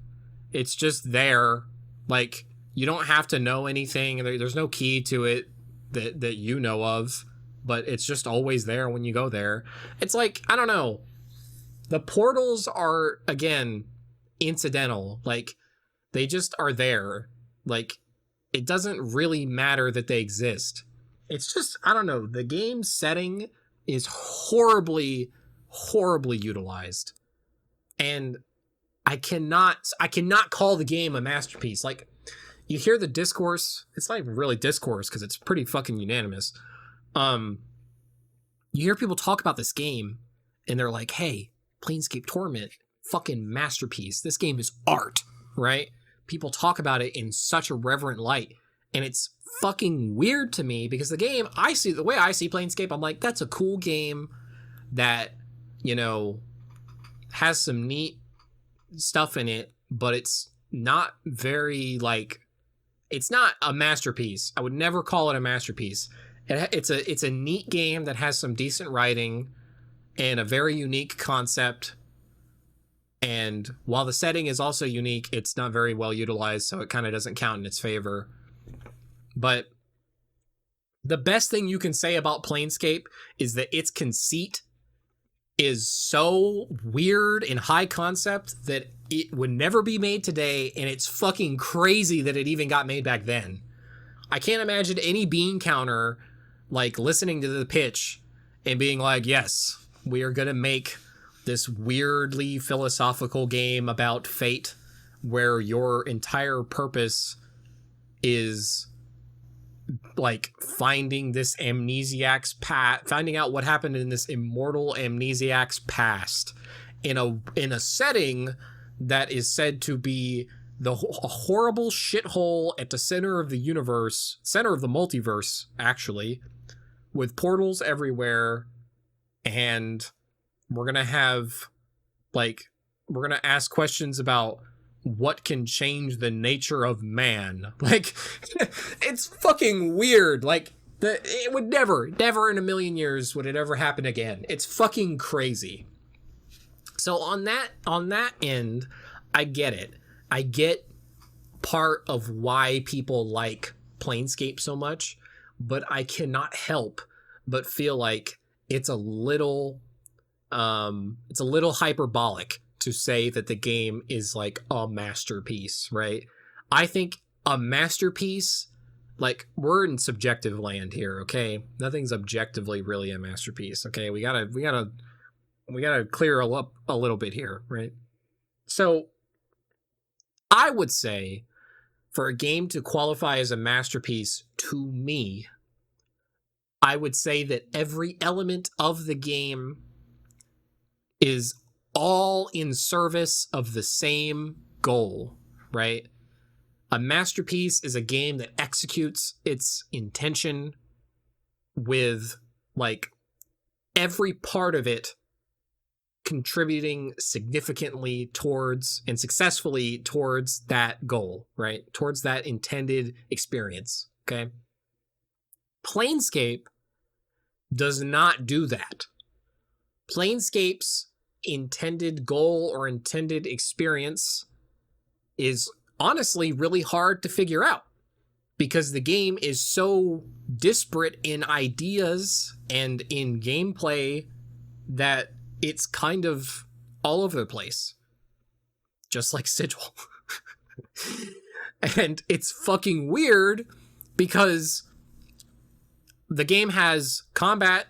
it's just there. Like, you don't have to know anything. There's no key to it that you know of, but it's just always there when you go there. It's like, I don't know. The portals are, again, incidental. Like, they just are there. Like, it doesn't really matter that they exist. It's just, I don't know. The game setting is horribly utilized. And I cannot call the game a masterpiece. Like, you hear the discourse. It's not even really discourse because it's pretty fucking unanimous. You hear people talk about this game and they're like, hey, Planescape Torment, fucking masterpiece. This game is art, right? People talk about it in such a reverent light. And it's fucking weird to me because the game, the way I see Planescape, I'm like, that's a cool game that, you know, has some neat stuff in it, but it's not very, like, it's not a masterpiece. I would never call it a masterpiece. It's a neat game that has some decent writing and a very unique concept. And while the setting is also unique, it's not very well utilized, so it kind of doesn't count in its favor. But the best thing you can say about Planescape is that its conceit is so weird and high concept that it would never be made today, and it's fucking crazy that it even got made back then. I can't imagine any bean counter, like, listening to the pitch and being like, yes, we are gonna make this weirdly philosophical game about fate where your entire purpose is, like, finding this amnesiac's past, finding out what happened in this immortal amnesiac's past in a setting that is said to be a horrible shithole at the center of the universe, center of the multiverse, actually, with portals everywhere. And we're gonna ask questions about what can change the nature of man. Like, it's fucking weird. Like, it would never in a million years would it ever happen again. It's fucking crazy. So on that end, I get it. I get part of why people like Planescape so much, but I cannot help but feel like it's a little hyperbolic to say that the game is like a masterpiece, right? I think a masterpiece, like, we're in subjective land here, okay? Nothing's objectively really a masterpiece, okay? We gotta clear up a little bit here, right? So I would say for a game to qualify as a masterpiece, to me, I would say that every element of the game is all in service of the same goal, right? A masterpiece is a game that executes its intention with, like, every part of it contributing significantly towards and successfully towards that goal, right? Towards that intended experience, okay? Planescape does not do that. Planescape's intended goal or intended experience is honestly really hard to figure out because the game is so disparate in ideas and in gameplay that it's kind of all over the place, just like Sigil. And it's fucking weird because the game has combat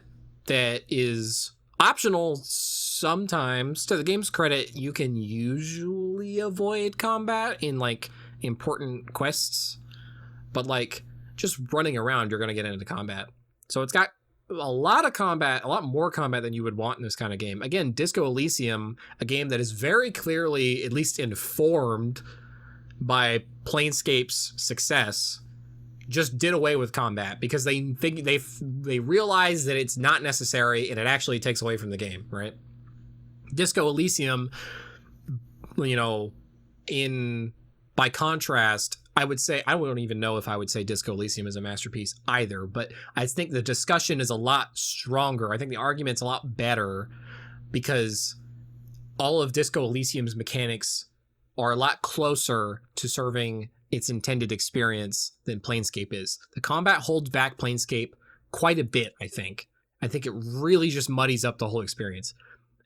that is optional sometimes. To the game's credit, you can usually avoid combat in, like, important quests, but, like, just running around, you're going to get into combat. So it's got a lot of combat, a lot more combat than you would want in this kind of game. Again, Disco Elysium, a game that is very clearly at least informed by Planescape's success, just did away with combat because they think they realize that it's not necessary and it actually takes away from the game, right? Disco Elysium, you know, by contrast, I would say, I don't even know if I would say Disco Elysium is a masterpiece either, but I think the discussion is a lot stronger. I think the argument's a lot better because all of Disco Elysium's mechanics are a lot closer to serving its intended experience than Planescape is. The combat holds back Planescape quite a bit, I think. I think it really just muddies up the whole experience.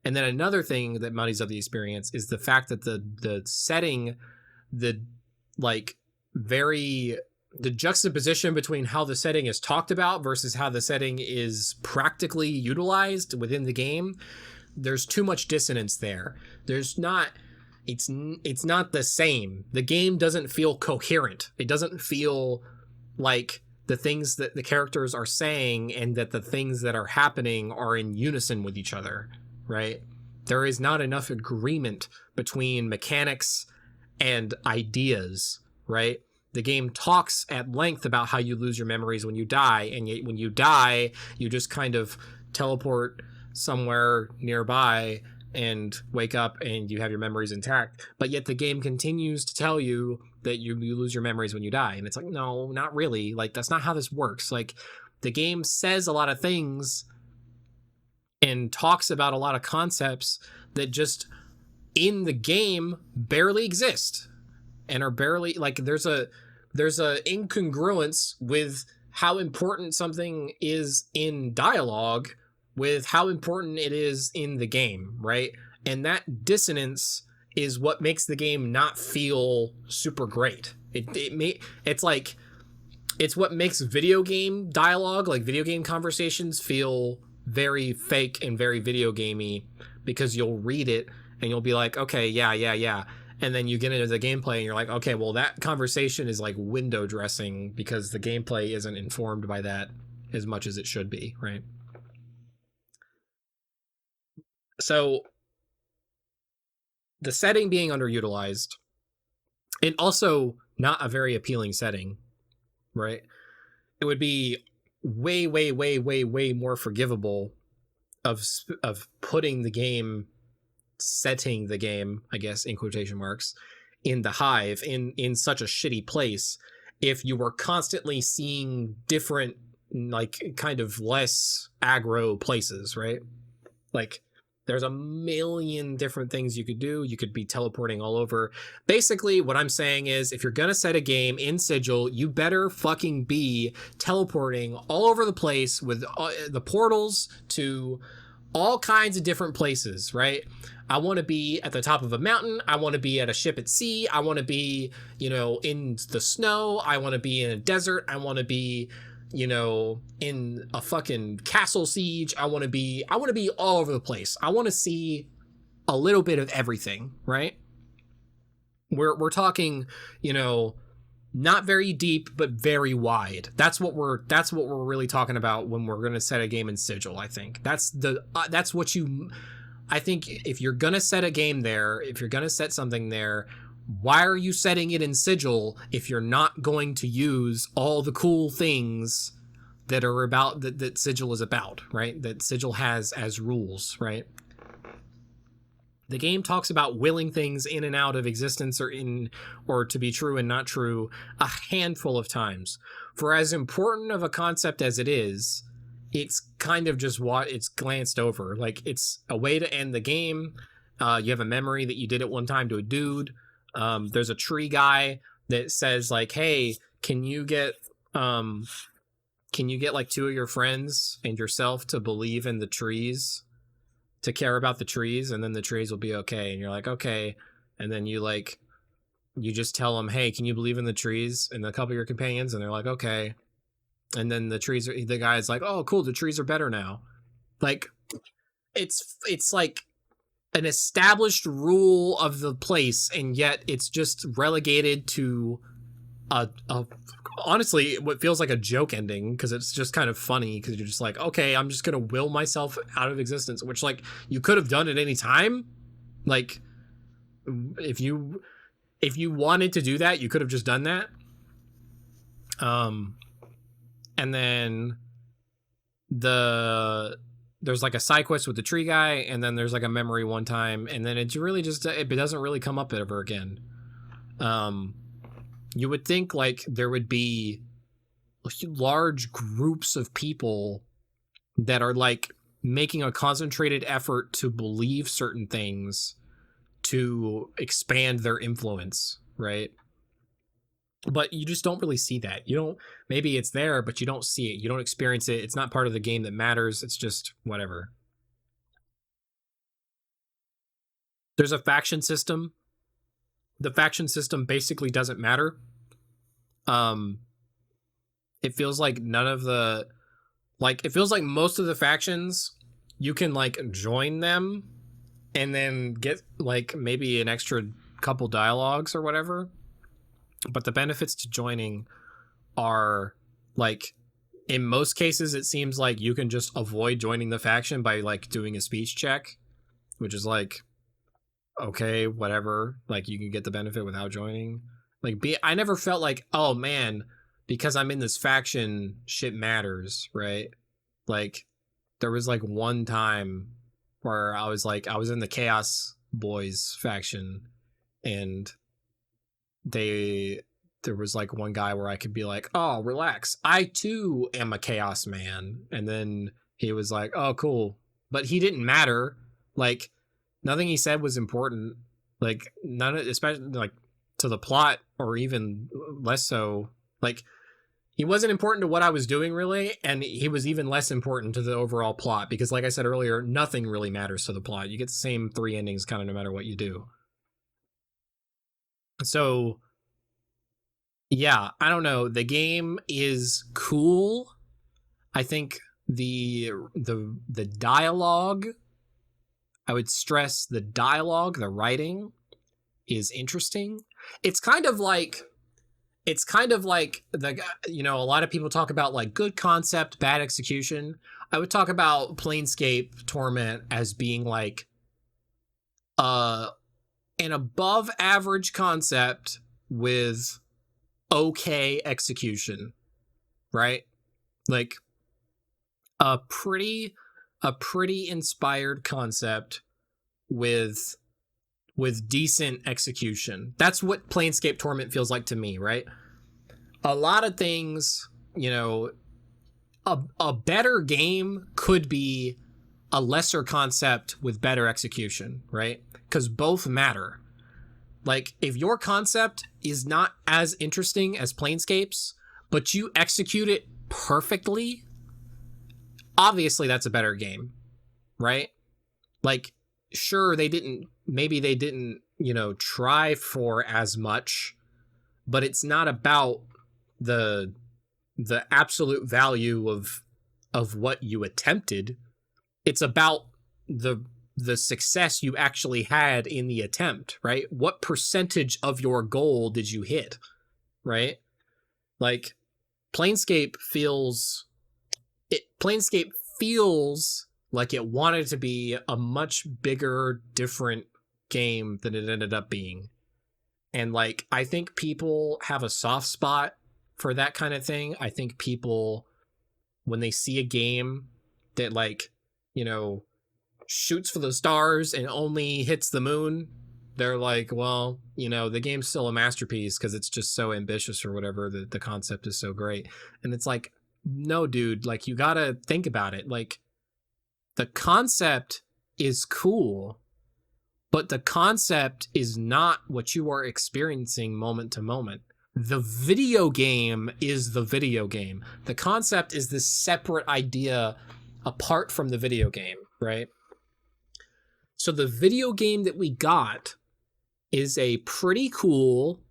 And then another thing that muddies up the experience is the fact that the setting, the juxtaposition between how the setting is talked about versus how the setting is practically utilized within the game, there's too much dissonance there. It's not the same. The game doesn't feel coherent. It doesn't feel like the things that the characters are saying and that the things that are happening are in unison with each other, right? There is not enough agreement between mechanics and ideas, right? The game talks at length about how you lose your memories when you die, and yet when you die, you just kind of teleport somewhere nearby and wake up and you have your memories intact. But yet the game continues to tell you that you lose your memories when you die. And it's like, no, not really. Like, that's not how this works. Like, the game says a lot of things and talks about a lot of concepts that just in the game barely exist and are barely, like, there's a incongruence with how important something is in dialogue with how important it is in the game, right? And that dissonance is what makes the game not feel super great. It's what makes video game dialogue, like video game conversations, feel very fake and very video gamey, because you'll read it and you'll be like, okay, yeah. And then you get into the gameplay and you're like, okay, well, that conversation is like window dressing because the gameplay isn't informed by that as much as it should be, right? So the setting being underutilized, and also not a very appealing setting, right? It would be way more forgivable of putting the game, setting the game, I guess, in quotation marks, in the hive, in such a shitty place, if you were constantly seeing different, like, kind of less aggro places, right? Like, there's a million different things you could do. You could be teleporting all over. Basically, what I'm saying is, if you're going to set a game in Sigil, you better fucking be teleporting all over the place with the portals to all kinds of different places, right? I want to be at the top of a mountain. I want to be at a ship at sea. I want to be, in the snow. I want to be in a desert. I want to be, in a fucking castle siege. I want to be all over the place. I want to see a little bit of everything, right? We're talking, not very deep, but very wide. That's what we're really talking about when we're going to set a game in Sigil. I think I think if you're going to set a game there, if you're going to set something there, why are you setting it in Sigil if you're not going to use all the cool things that are about that Sigil is about, right? That Sigil has as rules, right? The game talks about willing things in and out of existence or to be true and not true a handful of times. For as important of a concept as it is, it's kind of just what it's glanced over. Like, it's a way to end the game. You have a memory that you did at one time to a dude. There's a tree guy that says, like, hey, can you get like two of your friends and yourself to believe in the trees, to care about the trees, and then the trees will be okay. And you're like, okay. And then you just tell them, hey, can you believe in the trees? And a couple of your companions, and they're like, okay. And then the guy's like, oh, cool, the trees are better now. Like, it's like an established rule of the place, and yet it's just relegated to a honestly what feels like a joke ending, because it's just kind of funny, because you're just like, okay, I'm just gonna will myself out of existence, which, like, you could have done at any time. Like, if you wanted to do that, you could have just done that. And then there's like a side quest with the tree guy, and then there's like a memory one time, and then it's really just, it doesn't really come up ever again. You would think like there would be large groups of people that are like making a concentrated effort to believe certain things to expand their influence, right? But you just don't really see that. You don't, maybe it's there, but you don't see it. You don't experience it. It's not part of the game that matters. It's just whatever. There's a faction system. The faction system basically doesn't matter. It feels like none of the, like, it feels like most of the factions, you can like join them and then get like maybe an extra couple dialogues or whatever. But the benefits to joining are like, in most cases, it seems like you can just avoid joining the faction by like doing a speech check, which is like, okay, whatever. Like you can get the benefit without joining. Like, I never felt like, oh man, because I'm in this faction, shit matters, right? Like, there was like one time where I was in the Chaos Boys faction, and there was like one guy where I could be like, oh, relax, I too am a Chaos man. And then he was like, oh, cool. But he didn't matter. Like, nothing he said was important. Like, none of, especially like to the plot, or even less so. Like, he wasn't important to what I was doing, really, and he was even less important to the overall plot, because like I said earlier, nothing really matters to the plot. You get the same 3 endings kind of no matter what you do. So yeah, I don't know. The game is cool. I think the dialogue, I would stress the dialogue, the writing is interesting. It's kind of like the, you know, a lot of people talk about like good concept, bad execution. I would talk about Planescape Torment as being like an above average concept with okay execution, right? Like a pretty inspired concept with decent execution. That's what Planescape Torment feels like to me, right? A lot of things, you know, a better game could be a lesser concept with better execution, right? Because both matter. Like, if your concept is not as interesting as Planescape's, but you execute it perfectly, obviously that's a better game, right? Like, sure, maybe they didn't, you know, try for as much, but it's not about the absolute value of what you attempted. It's about the success you actually had in the attempt, right? What percentage of your goal did you hit, right? Like, Planescape feels like it wanted to be a much bigger, different game than it ended up being. And like, I think people have a soft spot for that kind of thing. I think people, when they see a game that, like, you know, shoots for the stars and only hits the moon, they're like, well, you know, the game's still a masterpiece because it's just so ambitious or whatever. The concept is so great. And it's like, no, dude, like, you gotta think about it. Like, the concept is cool, but the concept is not what you are experiencing moment to moment. The video game is the video game. The concept is this separate idea apart from the video game, right? So the video game that we got is a pretty cool,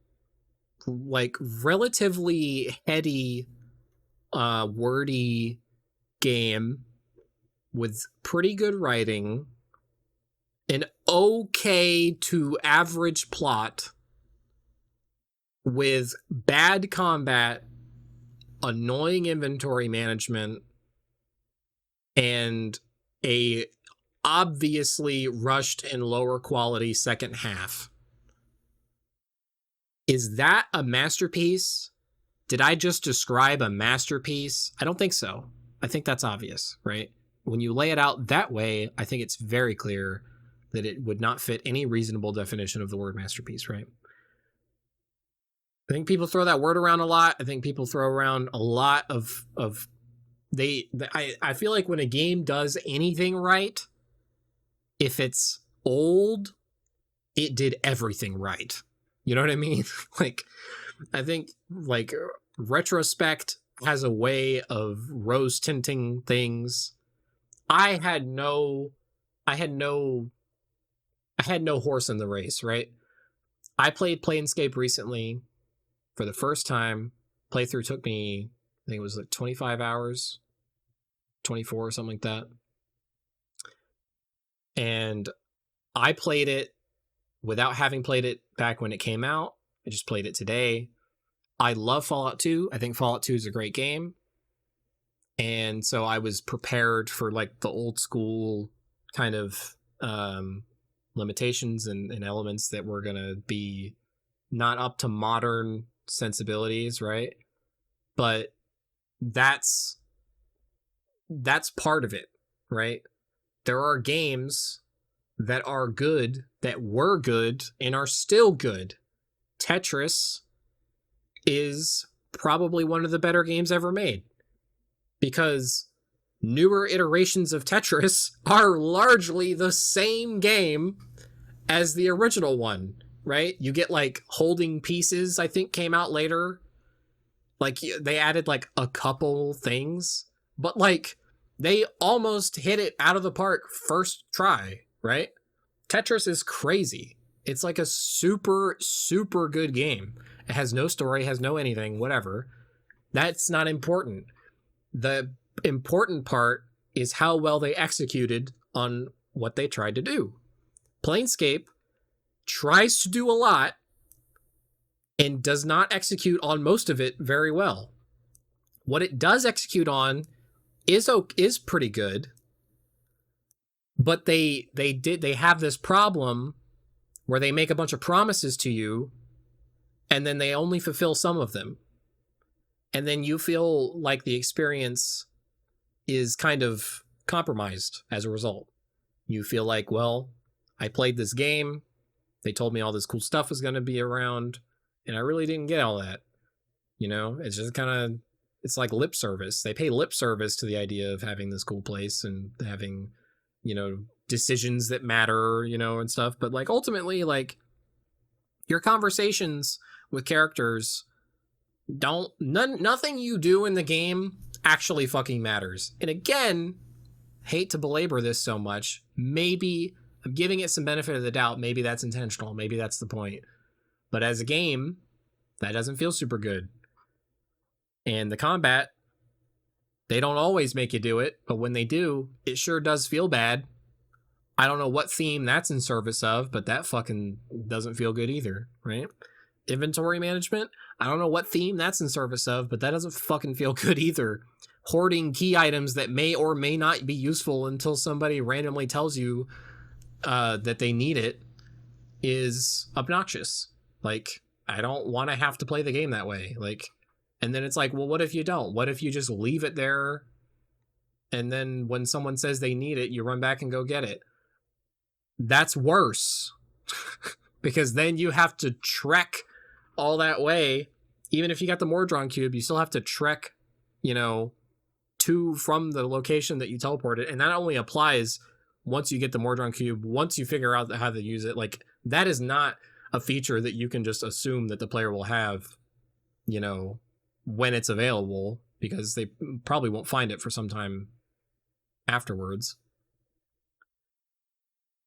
like, relatively heady, wordy game with pretty good writing, an okay to average plot, with bad combat, annoying inventory management, and a obviously rushed and lower quality second half. Is that a masterpiece? Did I just describe a masterpiece? I don't think so. I think that's obvious, right? When you lay it out that way, I think it's very clear that it would not fit any reasonable definition of the word masterpiece, right? I think people throw that word around a lot. I think people throw around a lot of I feel like when a game does anything right, if it's old, it did everything right. You know what I mean? Like, I think like retrospect has a way of rose tinting things. I had no horse in the race, right? I played Planescape recently for the first time. Playthrough took me, I think it was like 25 hours, 24 or something like that. And I played it without having played it back when it came out. I just played it today. I love Fallout 2. I think Fallout 2 is a great game. And so I was prepared for like the old school kind of limitations and elements that were going to be not up to modern sensibilities, right? But that's part of it, right? There are games that are good, that were good, and are still good. Tetris is probably one of the better games ever made, because newer iterations of Tetris are largely the same game as the original one, right? You get like holding pieces, I think came out later. Like they added like a couple things, but like they almost hit it out of the park first try, right? Tetris is crazy. It's like a super, super good game. It has no story, has no anything, whatever. That's not important. The important part is how well they executed on what they tried to do. Planescape tries to do a lot and does not execute on most of it very well. What it does execute on is pretty good, but they have this problem where they make a bunch of promises to you and then they only fulfill some of them. And then you feel like the experience is kind of compromised as a result. You feel like, well, I played this game, they told me all this cool stuff was going to be around, and I really didn't get all that. You know, it's just kind of, it's like lip service. They pay lip service to the idea of having this cool place and having, you know, decisions that matter, you know, and stuff. But like ultimately, like your conversations with characters nothing you do in the game actually fucking matters. And again, hate to belabor this so much. Maybe I'm giving it some benefit of the doubt. Maybe that's intentional. Maybe that's the point. But as a game, that doesn't feel super good. And the combat, they don't always make you do it, but when they do, it sure does feel bad. I don't know what theme that's in service of, but that fucking doesn't feel good either, right? Inventory management, I don't know what theme that's in service of, but that doesn't fucking feel good either. Hoarding key items that may or may not be useful until somebody randomly tells you that they need it is obnoxious. Like, I don't want to have to play the game that way. Like, and then it's like, well, what if you don't? What if you just leave it there, and then when someone says they need it, you run back and go get it? That's worse. Because then you have to trek all that way. Even if you got the Mordron cube, you still have to trek, you know, to from the location that you teleported. And that only applies once you get the Mordron cube, once you figure out how to use it. Like, that is not a feature that you can just assume that the player will have, you know, when it's available, because they probably won't find it for some time afterwards.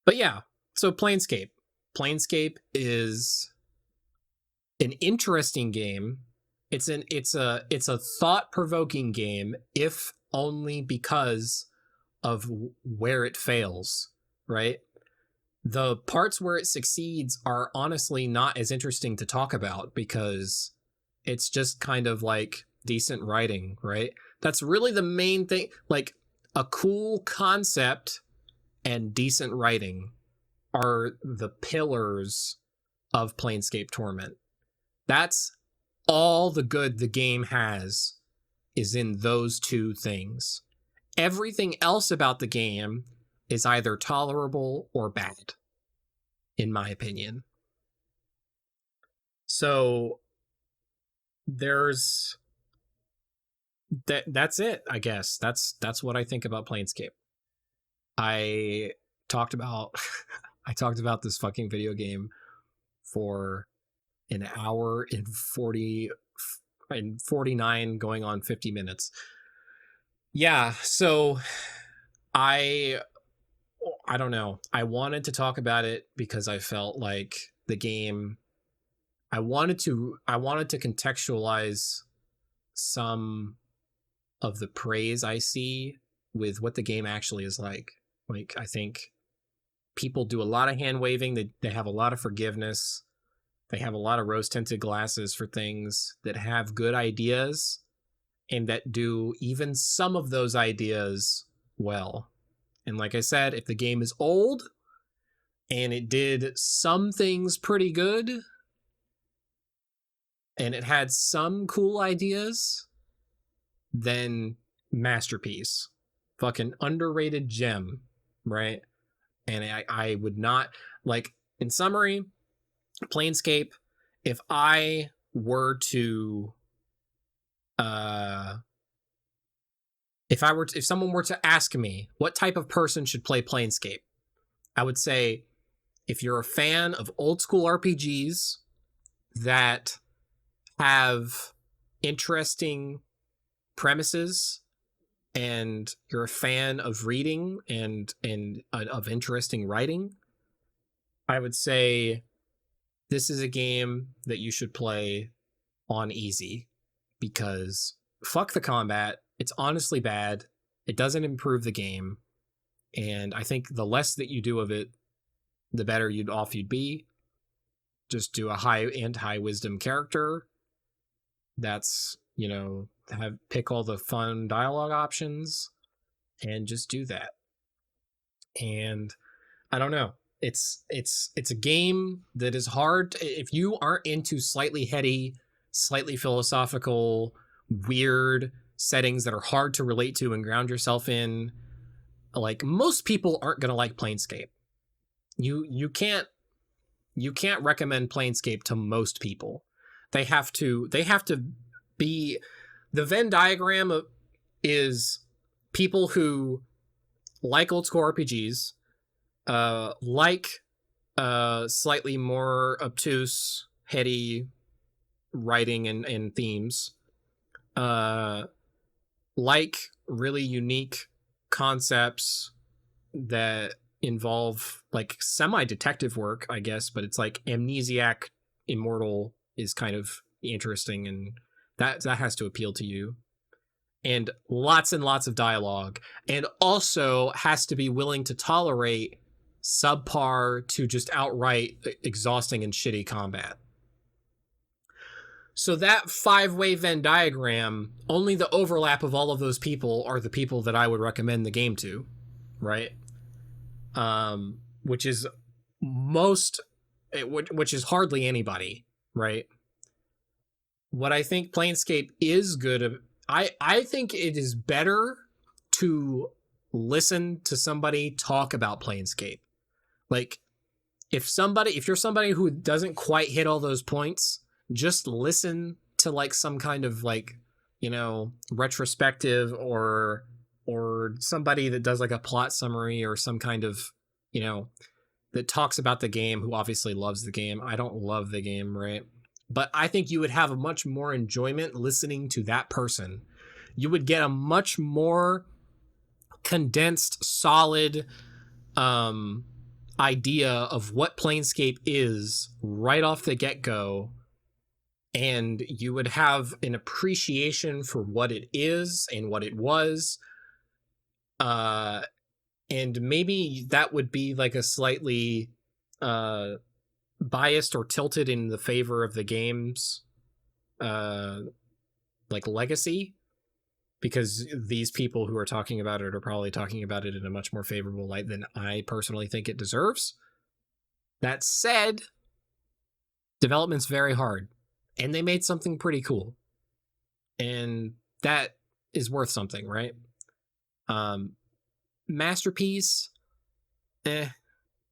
But yeah, so Planescape. Planescape is an interesting game. It's a thought-provoking game, if only because of where it fails, right? The parts where it succeeds are honestly not as interesting to talk about because it's just kind of like decent writing, right? That's really the main thing. Like, a cool concept and decent writing are the pillars of Planescape Torment. That's all the good the game has is in those two things. Everything else about the game is either tolerable or bad, in my opinion. So there's that's it, I guess. That's what I think about Planescape. I talked about I talked about this fucking video game for an hour and 49 going on 50 minutes. Yeah, so I don't know. I wanted to talk about it because I felt like the game, I wanted to contextualize some of the praise I see with what the game actually is like. Like, I think people do a lot of hand waving. They have a lot of forgiveness. They have a lot of rose tinted glasses for things that have good ideas and that do even some of those ideas well. And like I said, if the game is old and it did some things pretty good and it had some cool ideas, then masterpiece. Fucking underrated gem, right? And I would not, like, in summary, Planescape, if I were to if someone were to ask me what type of person should play Planescape, I would say if you're a fan of old school RPGs that have interesting premises and you're a fan of reading and of interesting writing, I would say this is a game that you should play on easy, because fuck the combat. It's honestly bad. It doesn't improve the game. And I think the less that you do of it, the better you'd be. Just do a high anti-wisdom character. That's, pick all the fun dialogue options and just do that. And I don't know. It's a game that is hard if you aren't into slightly heady, slightly philosophical, weird settings that are hard to relate to and ground yourself in. Like, most people aren't going to like Planescape. You can't recommend Planescape to most people. They have to be, the Venn diagram is people who like old school RPGs, like slightly more obtuse, heady writing and themes, like really unique concepts that involve like semi-detective work, I guess, but it's like Amnesiac Immortal is kind of interesting, and that has to appeal to you. And lots of dialogue, and also has to be willing to tolerate subpar to just outright exhausting and shitty combat. So that 5-way Venn diagram, only the overlap of all of those people are the people that I would recommend the game to, right? Which is hardly anybody, right? What I think Planescape is good, I think it is better to listen to somebody talk about Planescape. Like, if you're somebody who doesn't quite hit all those points, just listen to like some kind of like, retrospective or somebody that does like a plot summary or some kind of, that talks about the game, who obviously loves the game. I don't love the game, right? But I think you would have a much more enjoyment listening to that person. You would get a much more condensed, solid idea of what Planescape is right off the get-go, and you would have an appreciation for what it is and what it was. And maybe that would be like a slightly biased or tilted in the favor of the game's like legacy, because these people who are talking about it are probably talking about it in a much more favorable light than I personally think it deserves. That said, development's very hard, and they made something pretty cool. And that is worth something, right? Masterpiece,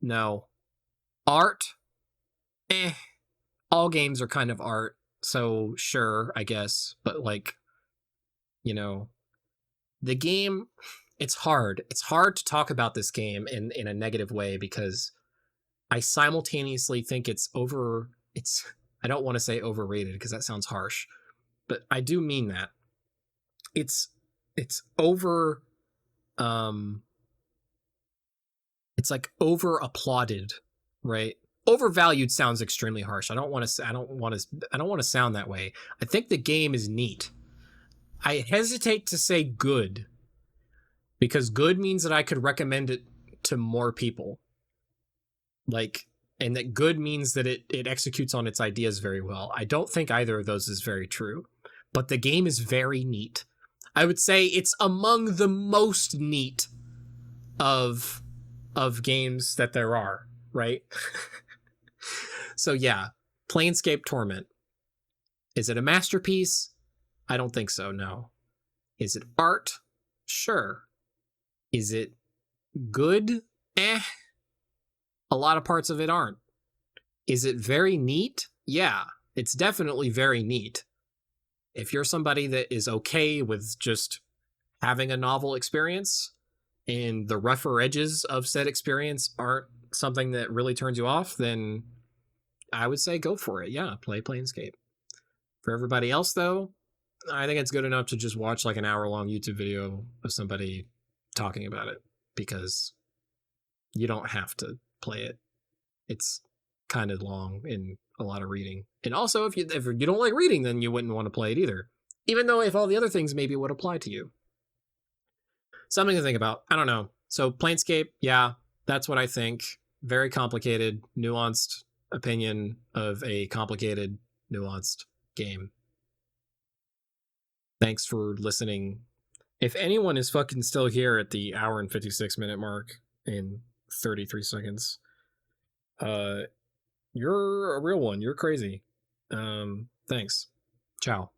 no. Art, all games are kind of art, so sure, I guess. But like, you know, the game, it's hard. It's hard to talk about this game in a negative way because I simultaneously think I don't want to say overrated because that sounds harsh, but I do mean that. It's over it's like over applauded, right? Overvalued sounds extremely harsh. I don't want to sound that way. I think the game is neat. I hesitate to say good because good means that I could recommend it to more people. Like, and that good means that it executes on its ideas very well. I don't think either of those is very true, but the game is very neat. I would say it's among the most neat of games that there are, right? So yeah, Planescape Torment. Is it a masterpiece? I don't think so, no. Is it art? Sure. Is it good? A lot of parts of it aren't. Is it very neat? Yeah, it's definitely very neat. If you're somebody that is okay with just having a novel experience and the rougher edges of said experience aren't something that really turns you off, then I would say go for it. Yeah, play Planescape. For everybody else, though, I think it's good enough to just watch like an hour-long YouTube video of somebody talking about it because you don't have to play it. It's kind of long and a lot of reading. And also, if you don't like reading, then you wouldn't want to play it either. Even though if all the other things maybe would apply to you. Something to think about. I don't know. So Planescape, yeah, that's what I think. Very complicated, nuanced opinion of a complicated, nuanced game. Thanks for listening. If anyone is fucking still here at the hour and 56-minute mark in 33 seconds, you're a real one. You're crazy. Thanks. Ciao.